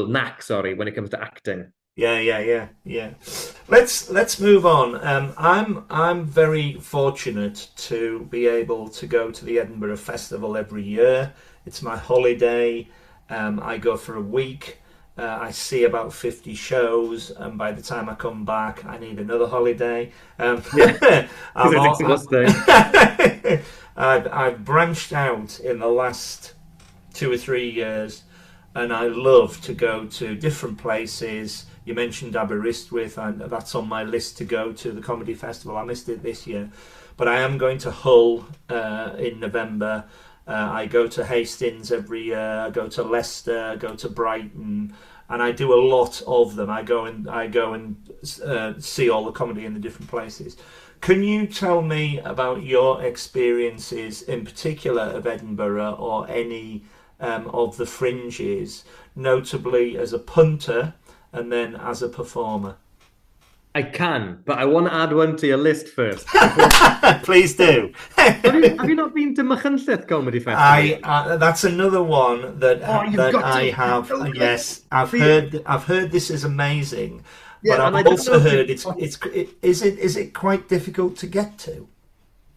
knack, sorry, when it comes to acting. Yeah, yeah, yeah, yeah. Let's move on. I'm very fortunate to be able to go to the Edinburgh Festival every year. It's my holiday. I go for a week. I see about 50 shows, and by the time I come back, I need another holiday. Yeah, because I'm it's all, exhausting. I've branched out in the last 2 or 3 years, and I love to go to different places. You mentioned Aberystwyth, and that's on my list to go to the comedy festival. I missed it this year, but I am going to Hull in November. I go to Hastings every year. I go to Leicester. I go to Brighton, and I do a lot of them. I go and see all the comedy in the different places. Can you tell me about your experiences in particular of Edinburgh or any of the fringes, notably as a punter and then as a performer? I can, but I want to add one to your list first. Please do. Have you not been to Machynlleth Comedy Festival? That's another one that Oh, you've that got I to have. totally Yes, I've see it. heard this is amazing, but Yeah, and I I've don't know also if heard you've it's is it quite difficult to get to?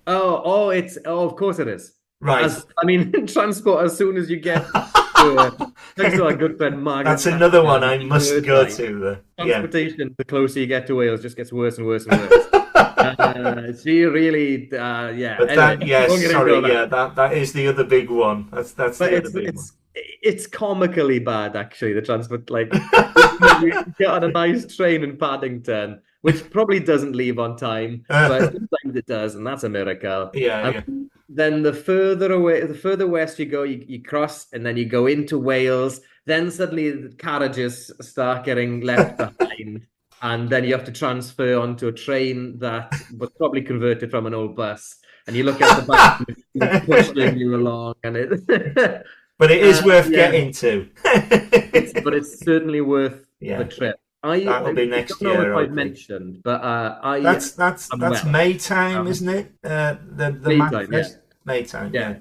of course it is. Right. I mean, transport as soon as you get to thanks to our good friend Margaret That's another one Thatcher I in must her go time, to. Yeah. transportation, the closer you get to Wales, just gets worse and worse and worse. She really, yeah. But Anyway, that, yes, don't get into sorry, all that. yeah, that is the other big one. That's But the other big one. it's comically bad actually. The transport, like you get on a nice train in Paddington, which probably doesn't leave on time, but sometimes it does, and that's a miracle. Yeah, And yeah. then the further west you go, you cross, and then you go into Wales. Then suddenly the carriages start getting left behind, and then you have to transfer onto a train that was probably converted from an old bus. And you look at the back, and it's pushing you along, and it. But it is worth Yeah, getting to. it's certainly worth the Yeah, trip. that'll I be don't next know if year, I've hopefully. mentioned, but I'm That's Welsh. May time, Um, isn't it? The Playtime, yeah, Macfest May time. yeah. Yeah,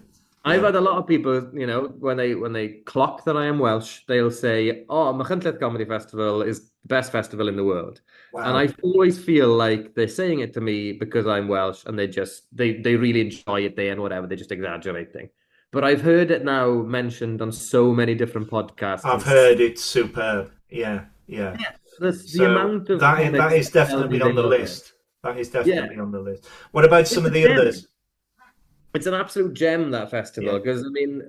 I've yeah. had a lot of people, when they clock that I am Welsh, they'll say, "Oh, Machynlleth Comedy Festival is the best festival in the world," and Wow. I always feel like they're saying it to me because I'm Welsh, and they really enjoy it there and whatever. They're just exaggerating. But I've heard it now mentioned on so many different podcasts I've and heard it's superb. Yeah, yeah. yeah, the So amount of that comics is that tell me definitely they on the love it. list. That is Yeah, definitely on the list. What about some it's a of the gem. others? It's an absolute gem, that Yeah, festival, because I mean,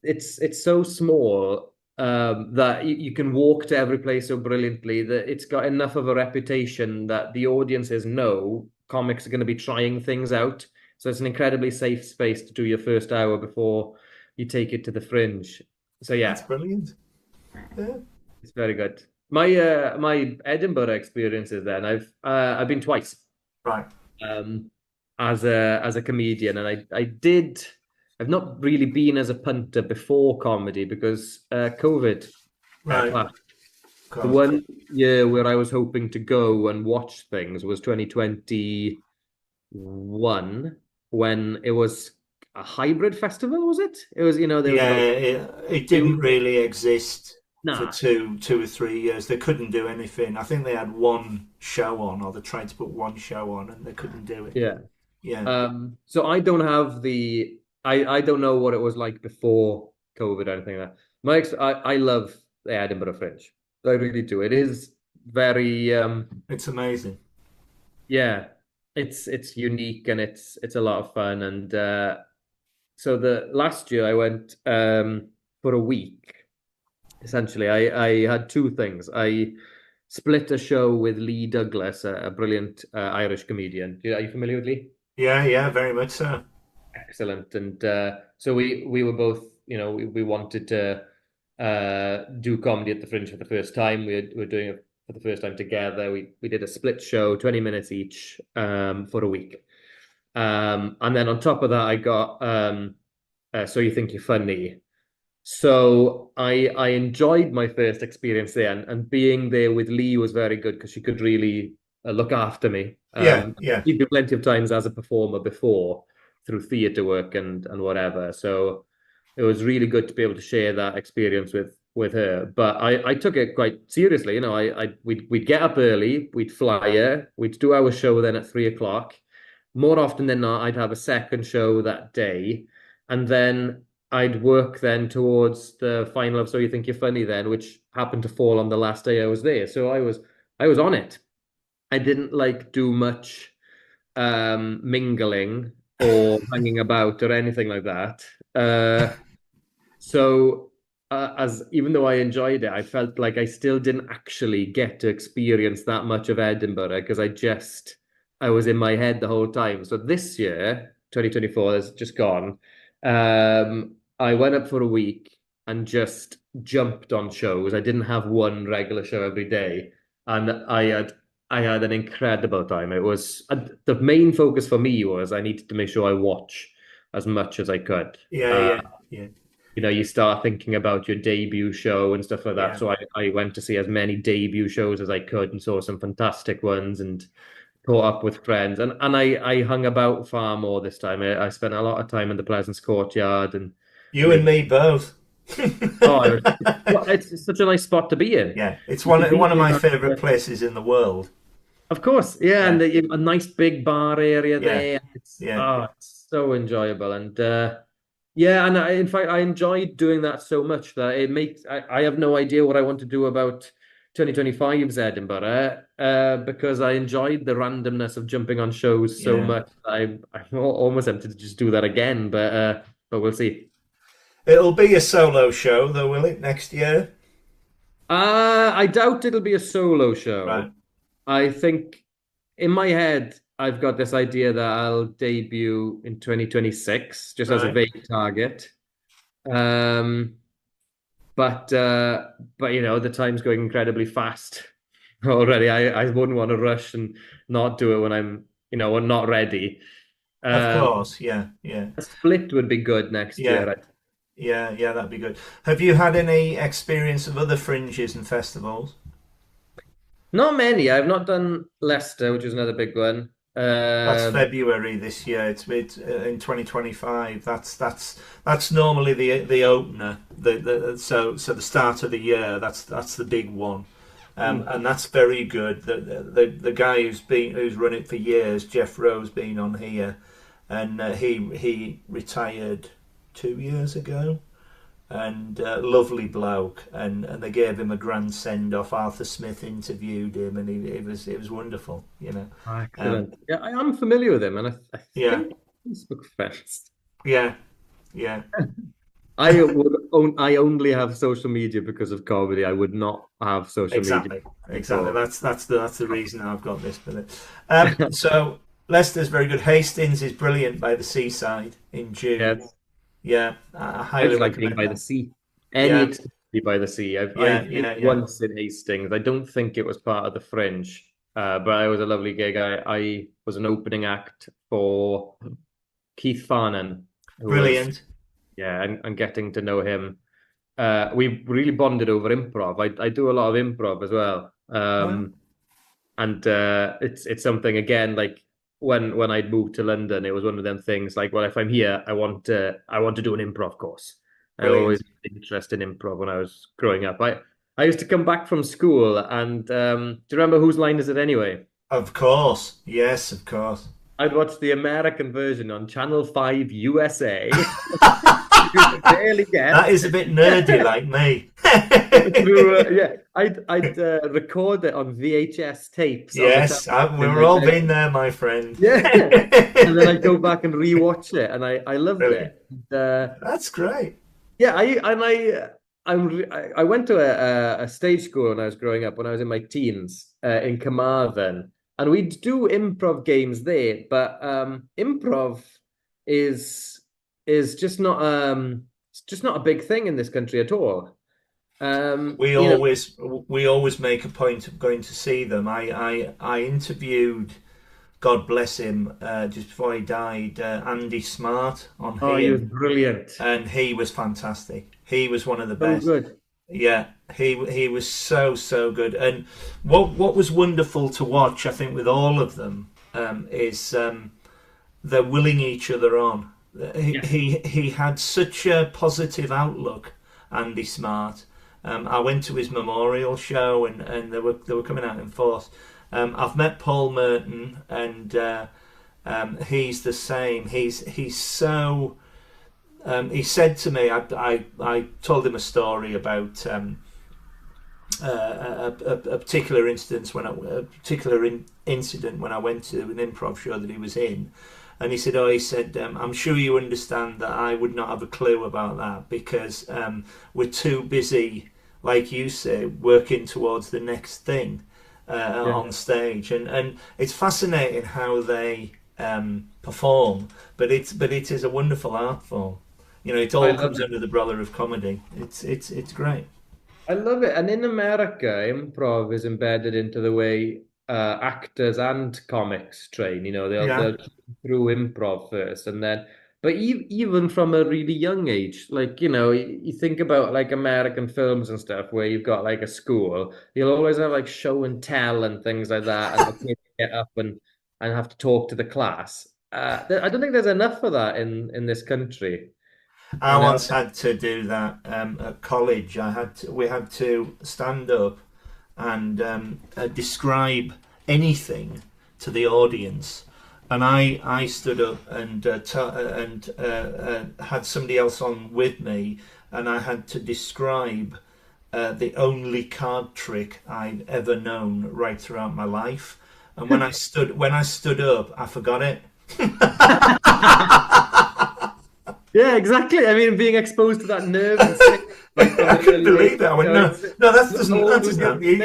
it's so small that you can walk to every place so brilliantly that it's got enough of a reputation that the audiences know comics are going to be trying things out. So it's an incredibly safe space to do your first hour before you take it to the fringe. So that's yeah, brilliant. Yeah. it's very good. My Edinburgh experiences then I've been twice. Right, um, as a comedian, and I've not really been as a punter before comedy because COVID right. clashed. Of The course. one year where I was hoping to go and watch things was 2021 when it was a hybrid festival, was it? It was, there was Yeah, about it two. didn't really exist for Nah, two or 3 years. They couldn't do anything. I think they had one show on, or they tried to put one show on, and they couldn't do it. yeah. Yeah, So I don't have I don't know what it was like before COVID or anything like that. I love the Edinburgh Fringe. I really do. It is very it's amazing. yeah, it's unique and it's a lot of fun. And so the last year I went for a week. Essentially, I had two things. I split a show with Lee Douglas, a brilliant Irish comedian. Are you familiar with Lee? Yeah, yeah, very much so. Excellent. And so we were both, we wanted to do comedy at the Fringe for the first time. We were doing it for the first time together. We did a split show, 20 minutes each, for a week. And then on top of that, I got So You Think You're Funny. So I enjoyed my first experience there, and being there with Lee was very good because she could really look after me. Yeah, yeah. She'd been plenty of times as a performer before through theatre work and whatever. So it was really good to be able to share that experience with her. But I took it quite seriously. We'd get up early, we'd fly her, we'd do our show then at 3 o'clock. More often than not, I'd have a second show that day, and then I'd work then towards the final of So You Think You're Funny then, which happened to fall on the last day I was there. So I was on it. I didn't like do much mingling or hanging about or anything like that. So as even though I enjoyed it, I felt like I still didn't actually get to experience that much of Edinburgh because I was in my head the whole time. So this year, 2024, has just gone. I went up for a week and just jumped on shows. I didn't have one regular show every day, and I had an incredible time. It was the main focus for me was I needed to make sure I watch as much as I could. Yeah, yeah, yeah, You start thinking about your debut show and stuff like that. yeah. So I went to see as many debut shows as I could and saw some fantastic ones and caught up with friends. And I hung about far more this time. I spent a lot of time in the Pleasance Courtyard and You and made me both. oh, it's such a nice spot to be in. Yeah, it's You can be one of my there. favorite places in the world. Of course, yeah, and Yeah, a nice big bar area yeah, there. yeah, It's so enjoyable, and yeah, and in fact, I enjoyed doing that so much that it makes I have no idea what I want to do about 2025's Edinburgh, because I enjoyed the randomness of jumping on shows so yeah. much. I'm almost tempted to just do that again, but we'll see. It'll be a solo show, though, will it, next year? I doubt it'll be a solo Right, show. I think in my head, I've got this idea that I'll debut in 2026, just as a right. vague target. Um, but the time's going incredibly fast already. I wouldn't want to rush and not do it when I'm not ready. Of Um, course, yeah, yeah, a split would be good next yeah, year. yeah, yeah. That'd be good. Have you had any experience of other fringes and festivals? Not many. I've not done Leicester, which is another big one. That's February this year. It's in 2025. That's normally the opener. So the start of the year. That's the big one. And that's very good. The guy who's run it for years, Jeff Rowe's been on here, and he retired 2 years ago, and lovely bloke, and they gave him a grand send off. Arthur Smith interviewed him, and it was wonderful, Um, Excellent. Yeah, I am familiar with him, and I yeah, think Facebook friends. yeah, yeah, I only have social media because of comedy. I would not have social media exactly, exactly. before. That's the reason I've got this bit. So Leicester's very good. Hastings is brilliant by the seaside in Yeah, June. Yeah, I I highly just like being recommend by the that. sea. Any Yeah, excuse to be by the sea. yeah, I've been yeah, yeah. once in Hastings. I don't think it was part of the Fringe, but it was a lovely gig. I was an opening act for Keith Farnan, who was Brilliant. yeah, and getting to know him. We really bonded over improv. I do a lot of improv as well. Well, And it's something again like when I'd moved to London, it was one of them things like, well, if I'm here, I want to do an improv course. I always brilliant. had interest in improv when I was growing up. I used to come back from school and do you remember Whose Line Is It Anyway? Of course. Yes, of course. I'd watch the American version on Channel 5 USA. You could barely That get. is a bit nerdy like me. Yeah, I'd record it on VHS tapes on the Yes, television, we've all been there, my friend. yeah, and then I go back and rewatch it, and I loved Brilliant. it. And, That's great. yeah, I went to a stage school when I was growing up, when I was in my teens, in Carmarthen, and we'd do improv games there, but improv is is just not a big thing in this country at all. Um, We you know, always we always make a point of going to see them. I interviewed, God bless him, just before he died, Andy Smart on oh, he here, was brilliant, and he was fantastic. He was one of the so best. good. Yeah, he was so good. And what was wonderful to watch, I think, with all of them, is they're willing each other on. Yes. He had such a positive outlook, Andy Smart. I went to his memorial show, and they were coming out in force. I've met Paul Merton, and he's the same. He's so. He said to me, I told him a story about a particular instance a particular incident when I went to an improv show that he was in, and he said, I'm sure you understand that I would not have a clue about that because we're too busy, like you say, working towards the next thing Yeah. on stage, and it's fascinating how they perform, but it is a wonderful art form. It I all love comes it. under the brother of comedy. It's great. I love it. And in America, improv is embedded into the way actors and comics train. Yeah. They'll train through improv first, and then, but even from a really young age, like you think about like American films and stuff where you've got like a school, you'll always have like show and tell and things like that, and the kids get up and have to talk to the class. I don't think there's enough of that in this country. I You know, once had to do that at college. We had to stand up and describe anything to the audience. And I stood up and had somebody else on with me, and I had to describe the only card trick I'd ever known right throughout my life. And when I stood up, I forgot it. yeah, exactly. I mean, being exposed to that nervous state, like from I an couldn't early age, believe it. I went, no, it's no, that old with doesn't your happen.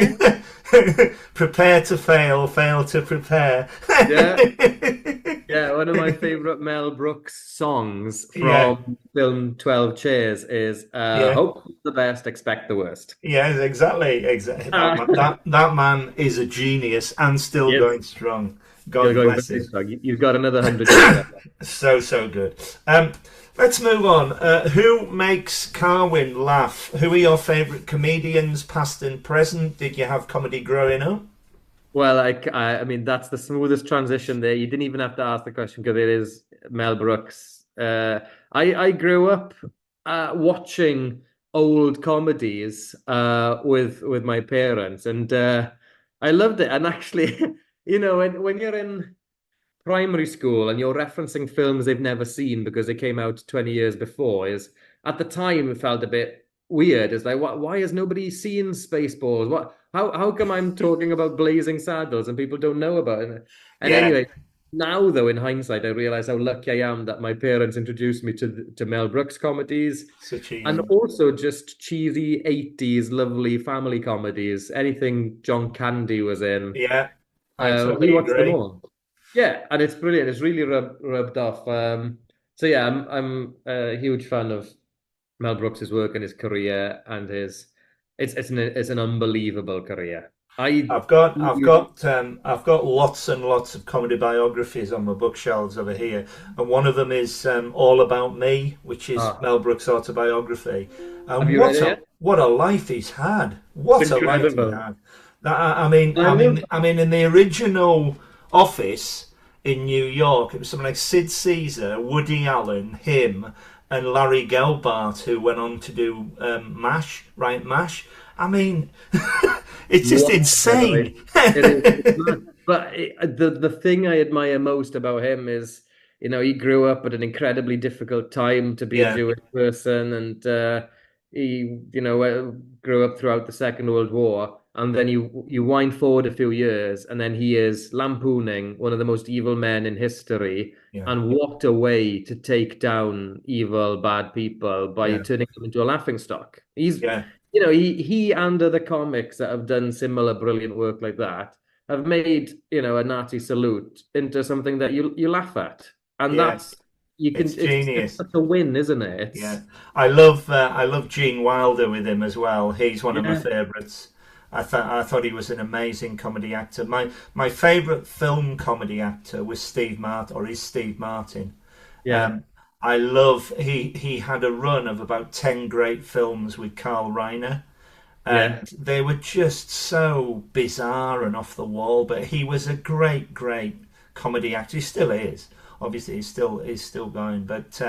Prepare to fail, fail to prepare. yeah. Yeah, one of my favorite Mel Brooks songs Yeah, from film 12 Chairs is yeah, Hope for the best, expect the worst. yeah, exactly. That man is a genius and still Yes, going strong. you're God going bless very him. strong. You've got another 100 years left. So good. Let's move on. Who makes Carwyn laugh? Who are your favourite comedians, past and present? Did you have comedy growing up? Well, I mean, that's the smoothest transition there. You didn't even have to ask the question because it is Mel Brooks. I grew up watching old comedies with my parents, and I loved it. And actually, when you're in primary school and you're referencing films they've never seen because they came out 20 years before, is at the time it felt a bit weird. It's like, why has nobody seen Spaceballs? How come I'm talking about Blazing Saddles and people don't know about it? And Yeah, anyway, now though, in hindsight, I realize how lucky I am that my parents introduced me to Mel Brooks comedies such a and young. also just cheesy 80s lovely family comedies. Anything John Candy was in. Yeah, I We totally watched them agree. all. Yeah, and it's brilliant. It's really rubbed off. So yeah, I'm a huge fan of Mel Brooks's work and his career, and his it's an unbelievable career. I I've got lots and lots of comedy biographies on my bookshelves over here, and one of them is All About Me, which is ah, Mel Brooks' autobiography. have And you read it yet? what a life he's had! It's What a life he incredible. had! I love. I mean, in the original Office in New York, it was something like Sid Caesar, Woody Allen, him, and Larry Gelbart, who went on to do MASH. I mean, it's just What a insane. generation. It is. It's mad. But the thing I admire most about him is, he grew up at an incredibly difficult time to be a Yeah, Jewish person, and he, grew up throughout the Second World War. And then you wind forward a few years, and then he is lampooning one of the most evil men in history, yeah, and walked away to take down evil, bad people by yeah, turning them into a laughingstock. yeah, He and other comics that have done similar brilliant work like that have made, a Nazi salute into something that you laugh at. And yeah. that's you It's can it's genius. such a win, isn't it? Yeah, It's I love Gene Wilder with him as well. He's one of my yeah, favourites. I thought he was an amazing comedy actor. My favourite film comedy actor was Steve Martin, or is Steve Martin. yeah, Um, I love he had a run of about 10 great films with Carl Reiner, and yeah. they were just so bizarre and off the wall. But he was a great comedy actor. He still is. Obviously, he's still going. But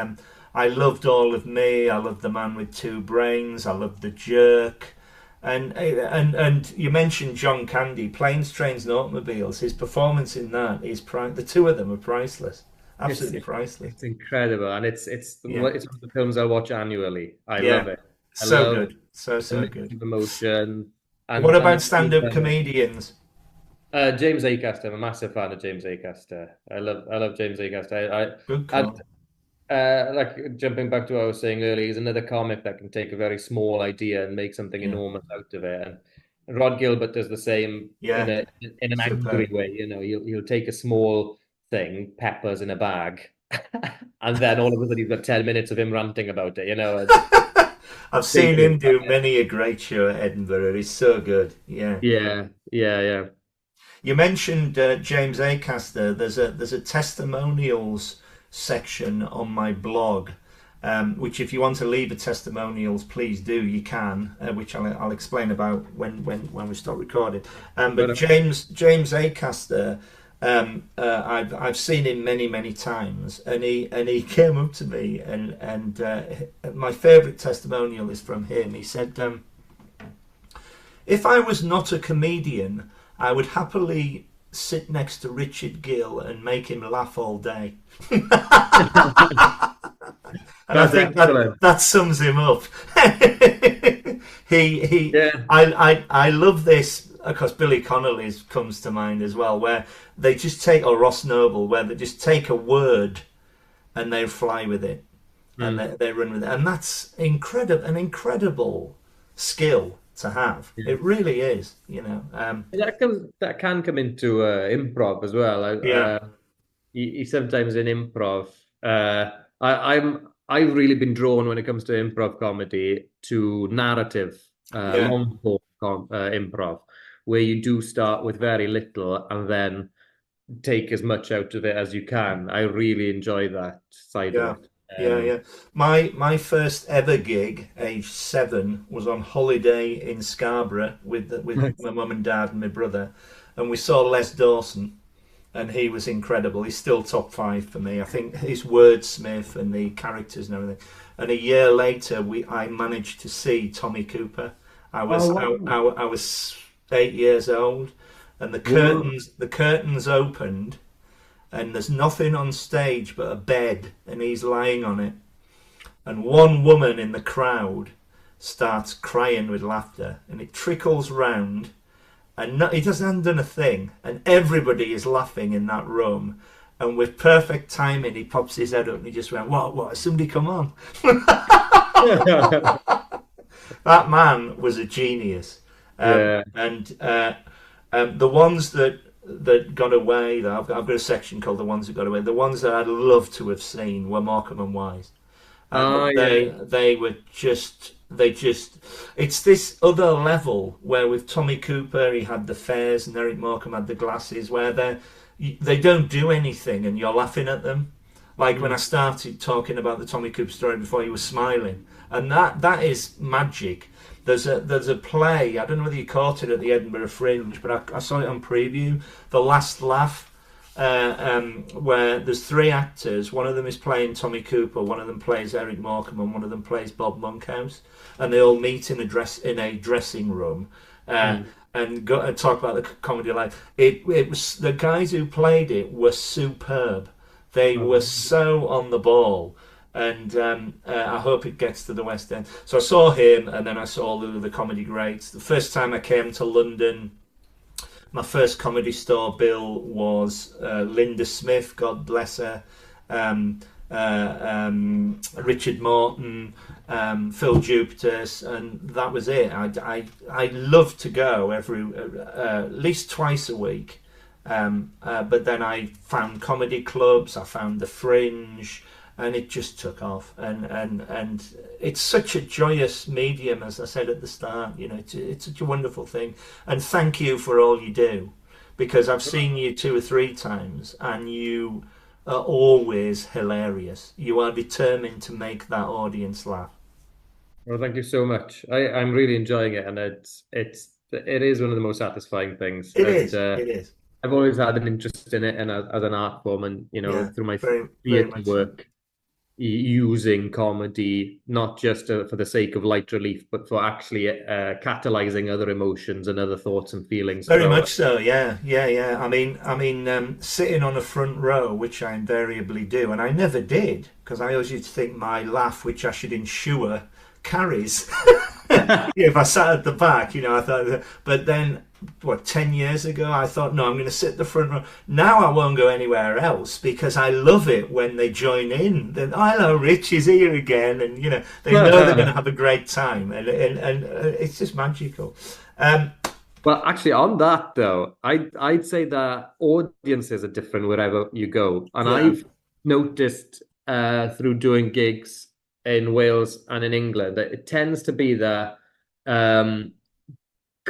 I loved All of Me. I loved The Man with Two Brains. I loved The Jerk. And you mentioned John Candy, Planes, Trains, and Automobiles. His performance in that is the two of them are priceless, It's absolutely priceless. it's incredible, and it's Yeah, one of the films I watch annually. I love yeah, it. I so love good, the so mix good. of emotion What and about the stand-up comedians? James Acaster. I'm a massive fan of James Acaster. I love James Acaster. Good I and call. like jumping back to what I was saying earlier, he's another comic that can take a very small idea and make something Yeah, enormous out of it. And Rod Gilbert does the same in yeah, an angry superb. way. He'll take a small thing, peppers in a bag, And then all of a sudden he's got 10 minutes of him ranting about it, you know. It's I've seen ridiculous. him do many a great show at Edinburgh. He's so good. Yeah. Yeah, yeah, yeah. You mentioned James Acaster. There's a testimonials section on my blog, which if you want to leave a testimonials, please do. You can, which I'll explain about when we start recording. But But James Acaster, I've seen him many times, and he came up to me and my favourite testimonial is from him. He said, "If I was not a comedian, I would happily sit next to Richard Gill and make him laugh all day." And I that's think excellent. that sums him up. he Yeah. I love this because Billy Connolly's comes to mind as well, where they just take, or Ross Noble, where they just take a word and they fly with it and Mm. they run with it, and that's an incredible skill to have. It really is, you know. That can come into improv as well. Yeah, You sometimes in improv, I've really been drawn when it comes to improv comedy to narrative, yeah, long form improv, where you do start with very little and then take as much out of it as you can. I really enjoy that side of yeah, it. yeah. My first ever gig, age 7, was on holiday in Scarborough with Nice. my mum and dad and my brother, and we saw Les Dawson, and he was incredible. He's still top 5 for me. I think his wordsmith and the characters and everything. And a year later, I managed to see Tommy Cooper. Oh, wow. I was 8 years old, and Wow. the curtains opened, and there's nothing on stage but a bed, and he's lying on it. And one woman in the crowd starts crying with laughter, and it trickles round, and he doesn't done a thing, and everybody is laughing in that room. And with perfect timing, he pops his head up and he just went, What? Has somebody come on?" That man was a genius. Yeah. The ones that got away, I've got a section called "The Ones That Got Away." The ones that I'd love to have seen were Markham and Wise. Oh, yeah. They were just it's this other level where with Tommy Cooper he had the fairs and Eric Morecambe had the glasses, where they don't do anything and you're laughing at them. Like when I Mm. started talking about the Tommy Cooper story before, he was smiling, and that is magic. There's a play. I don't know whether you caught it at the Edinburgh Fringe, but I saw it on preview. The Last Laugh, where there's 3 actors. One of them is playing Tommy Cooper, one of them plays Eric Morecambe, and one of them plays Bob Monkhouse, and they all meet in a dressing room. Uh, Mm. and go and talk about the comedy life. It was the guys who played it were superb. They were Oh. so on the ball, and I hope it gets to the West End. So I saw him, and then I saw all the comedy greats. The first time I came to London, my first comedy store bill was Linda Smith, God bless her, um, Richard Morton, Phil Jupitus, and that was it. I loved to go at least twice a week. But then I found comedy clubs, I found the Fringe, and it just took off. And it's such a joyous medium, as I said at the start. You know, it's such a wonderful thing. And thank you for all you do, because I've seen you 2 or 3 times, and you are always hilarious. You are determined to make that audience laugh. Well, thank you so much. I'm really enjoying it, and it is one of the most satisfying things. It And is. It is. I've always had an interest in it, and as an art form, and Yeah. through my Very theatre much so. work, using comedy not just for the sake of light relief, but for actually catalyzing other emotions and other thoughts and feelings. Very So much so, yeah, yeah. Sitting on a front row, which I invariably do, and I never did, because I always used to think my laugh, which I should ensure carries. Yeah, if I sat at the back, I thought, but then, 10 years ago, I thought, no, I'm going to sit the front row. Now I won't go anywhere else because I love it when they join in. Then, oh, hello, Rich is here again. And, they know they're going to have a great time. And it's just magical. Well, actually, on that though, I'd say that audiences are different wherever you go, and Yeah, noticed through doing gigs in Wales and in England that it tends to be that um,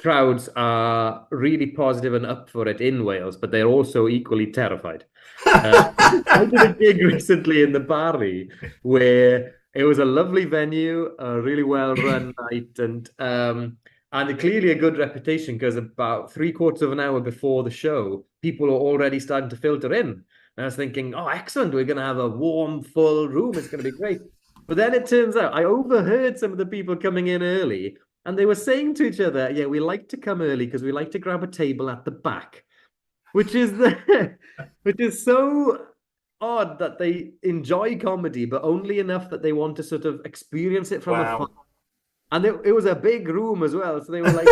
crowds are really positive and up for it in Wales, but they're also equally terrified. Uh, I did a gig recently in the Barry where it was a lovely venue, a really well run night, and clearly a good reputation because about three-quarters of an hour before the show, people are already starting to filter in. And I was thinking, oh, excellent, we're going to have a warm, full room. It's going to be great. But then it turns out I overheard some of the people coming in early, and they were saying to each other, yeah, we like to come early because we like to grab a table at the back, which is which is so odd that they enjoy comedy, but only enough that they want to sort of experience it from afar. Wow. And it was a big room as well. So they were like,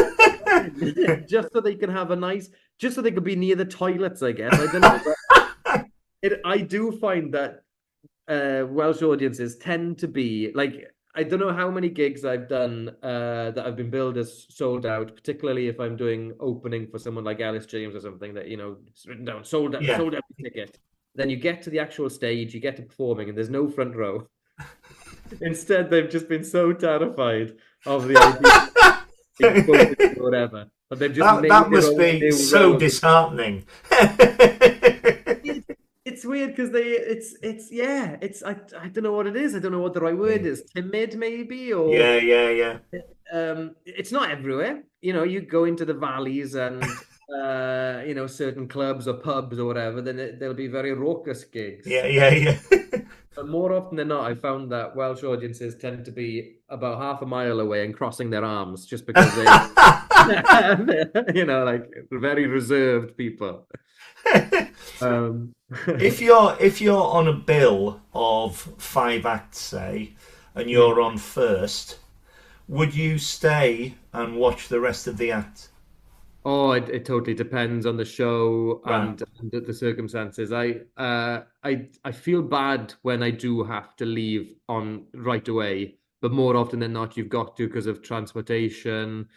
just so they can have a nice, just so they could be near the toilets, I guess. I don't know. But I do find that Welsh audiences tend to be like, I don't know how many gigs I've done that have been billed as sold out, particularly if I'm doing opening for someone like Alice James or something that, it's written down, Yeah. sold out ticket. Then you get to the actual stage, you get to performing, and there's no front row. Instead, they've just been so terrified of the idea of being quoted or whatever, but they've just That made that their must own be new so row of disheartening. it, it's weird because it's yeah, I don't know what it is. I don't know what the right Yeah, word is. Timid maybe, or yeah, yeah, yeah. it's not everywhere. You go into the valleys and certain clubs or pubs or whatever, then there'll be very raucous gigs. Yeah, yeah, yeah. But more often than not, I found that Welsh audiences tend to be about half a mile away and crossing their arms just because they, like very reserved people. Um, If you're on a bill of 5 acts, say, and hmm. you're on first, would you stay and watch the rest of the act? Oh, it totally depends on the show Right. and the circumstances. I feel bad when I do have to leave on right away, but more often than not, you've got to because of transportation.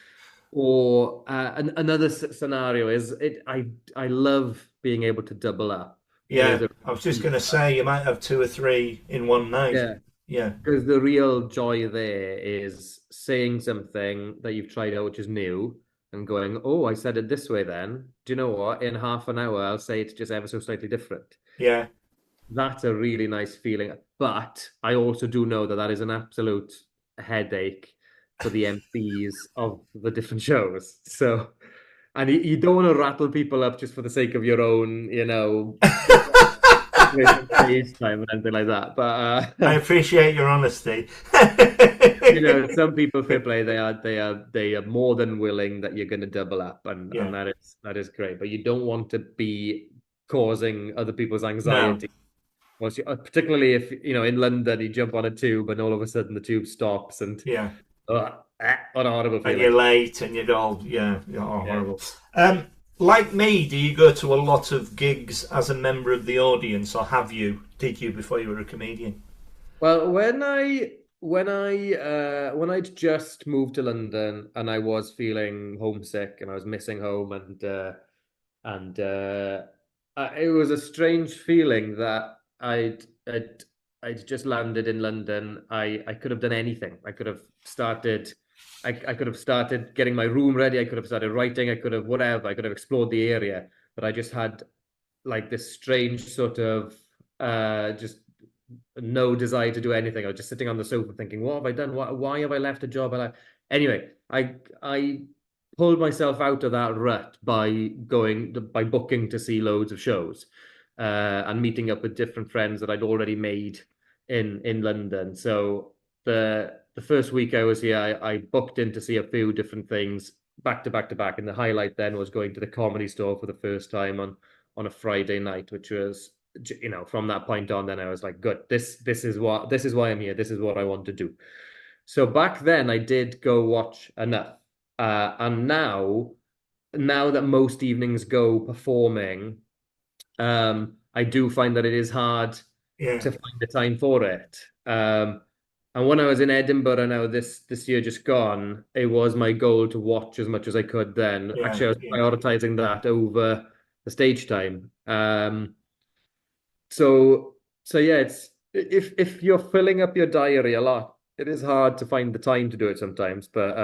Or another scenario is it. I love being able to double up. It is Yeah, a I was just going to say you might have two or three in one night. yeah, Yeah, because the real joy there is saying something that you've tried out, which is new, and going, "Oh, I said it this way then. Do you know what? In half an hour, I'll say it just ever so slightly different." yeah, That's a really nice feeling. But I also do know that that is an absolute headache for the MCs of the different shows. So, and you don't want to rattle people up just for the sake of your own, stage time and anything like that. But I appreciate your honesty. some people fair play, they are more than willing that you're going to double up, and Yeah, that is great. But you don't want to be causing other people's no, anxiety. Particularly if in London you jump on a tube and all of a sudden the tube stops and yeah, what a horrible and feeling. you're late and you're all yeah, oh, Yeah. horrible. Like me, do you go to a lot of gigs as a member of the audience, or did you before you were a comedian? Well, when I'd just moved to London and I was feeling homesick and I was missing home and it was a strange feeling that I'd just landed in London. I could have done anything. I could have started getting my room ready. I could have started writing. I could have whatever. I could have explored the area. But I just had like this strange sort of just no desire to do anything. I was just sitting on the sofa thinking, what have I done? Why have I left a job? Anyway, I pulled myself out of that rut by booking to see loads of shows and meeting up with different friends that I'd already made in London. So the first week I was here, I booked in to see a few different things back to back to back, and the highlight then was going to the Comedy Store for the first time on a Friday night, which was from that point on, then I was like, good, this is why I'm here. This is what I want to do. So back then I did go watch enough. And now that most evenings go performing, I do find that it is hard Yeah, to find the time for it. And when I was in Edinburgh now this year just gone, it was my goal to watch as much as I could then. yeah, Actually, I was yeah, prioritizing that over the stage time. So So yeah, it's if you're filling up your diary a lot, it is hard to find the time to do it sometimes. But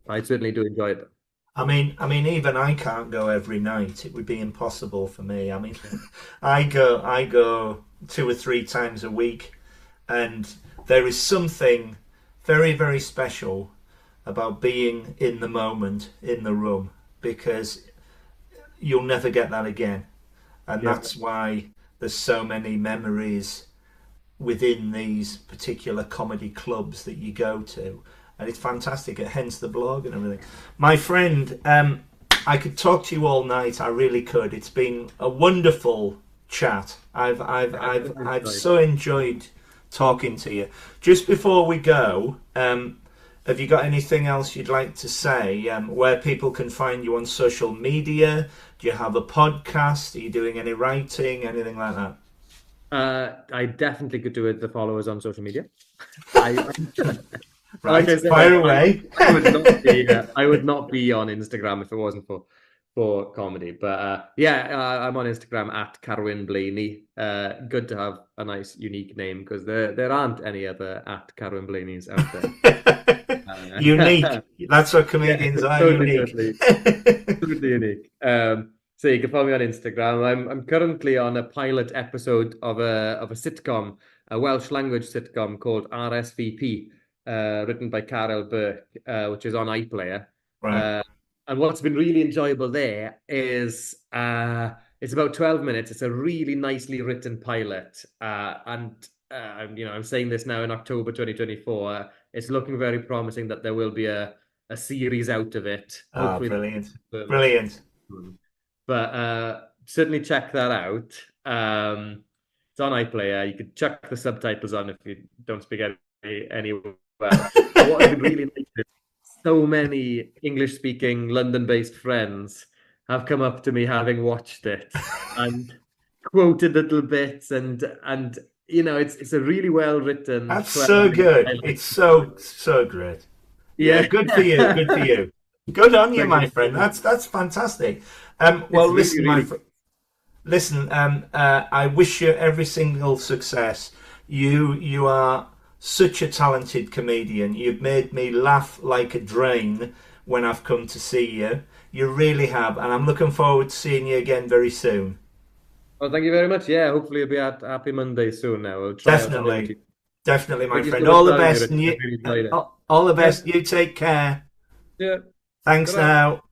I certainly do enjoy it. Even I can't go every night. It would be impossible for me. Yeah. I go 2 or 3 times a week, and there is something very, very special about being in the moment, in the room, because you'll never get that again. And Yeah. that's why there's so many memories within these particular comedy clubs that you go to, and it's fantastic. Hence the blog and everything. My friend, I could talk to you all night. I really could. It's been a wonderful chat. I've so enjoyed talking to you. Just before we go, have you got anything else you'd like to say? Where people can find you on social media? Do you have a podcast? Are you doing any writing? Anything like that? I definitely could do with the followers on social media. I like Right, I said, fire away. I would not be on Instagram if it wasn't for comedy. But yeah, I'm on Instagram at Carwyn Blayney. Good to have a nice, unique name because there aren't any other at Carwyn Blayneys out there. Unique. That's what Yeah, comedians are. totally, Unique. totally, totally unique. So you can follow me on Instagram. I'm currently on a pilot episode of a sitcom, a Welsh language sitcom called RSVP, written by Carol Burke, which is on iPlayer. Right. Uh, and what's been really enjoyable there is it's about 12 minutes. It's a really nicely written pilot, and I'm saying this now in October 2024. It's looking very promising that there will be a series out of it. Ah, Hopefully, brilliant. um, Brilliant. but certainly check that out. It's on iPlayer. You could chuck the subtitles on if you don't speak any Welsh. But what has been really nice is so many English-speaking London-based friends have come up to me having watched it and quoted little bits and it's a really well written That's 12 so minute good. pilot. It's so, so great. Yeah, Yeah. good for you. Good for you. Good on you, Thank you my so friend. much. That's fantastic. Well, It's really, listen, really listen. I wish you every single success. You are such a talented comedian. You've made me laugh like a drain when I've come to see you. You really have, and I'm looking forward to seeing you again very soon. well, thank you very much. Yeah, hopefully you'll be at Happy Monday soon now. We'll try out some Definitely, interviews. definitely, my Thank you friend. so much All for the having me, best, Rich. and I you, really enjoyed it. all the Yeah, best. You take care. yeah. Thanks Ta-ra. now.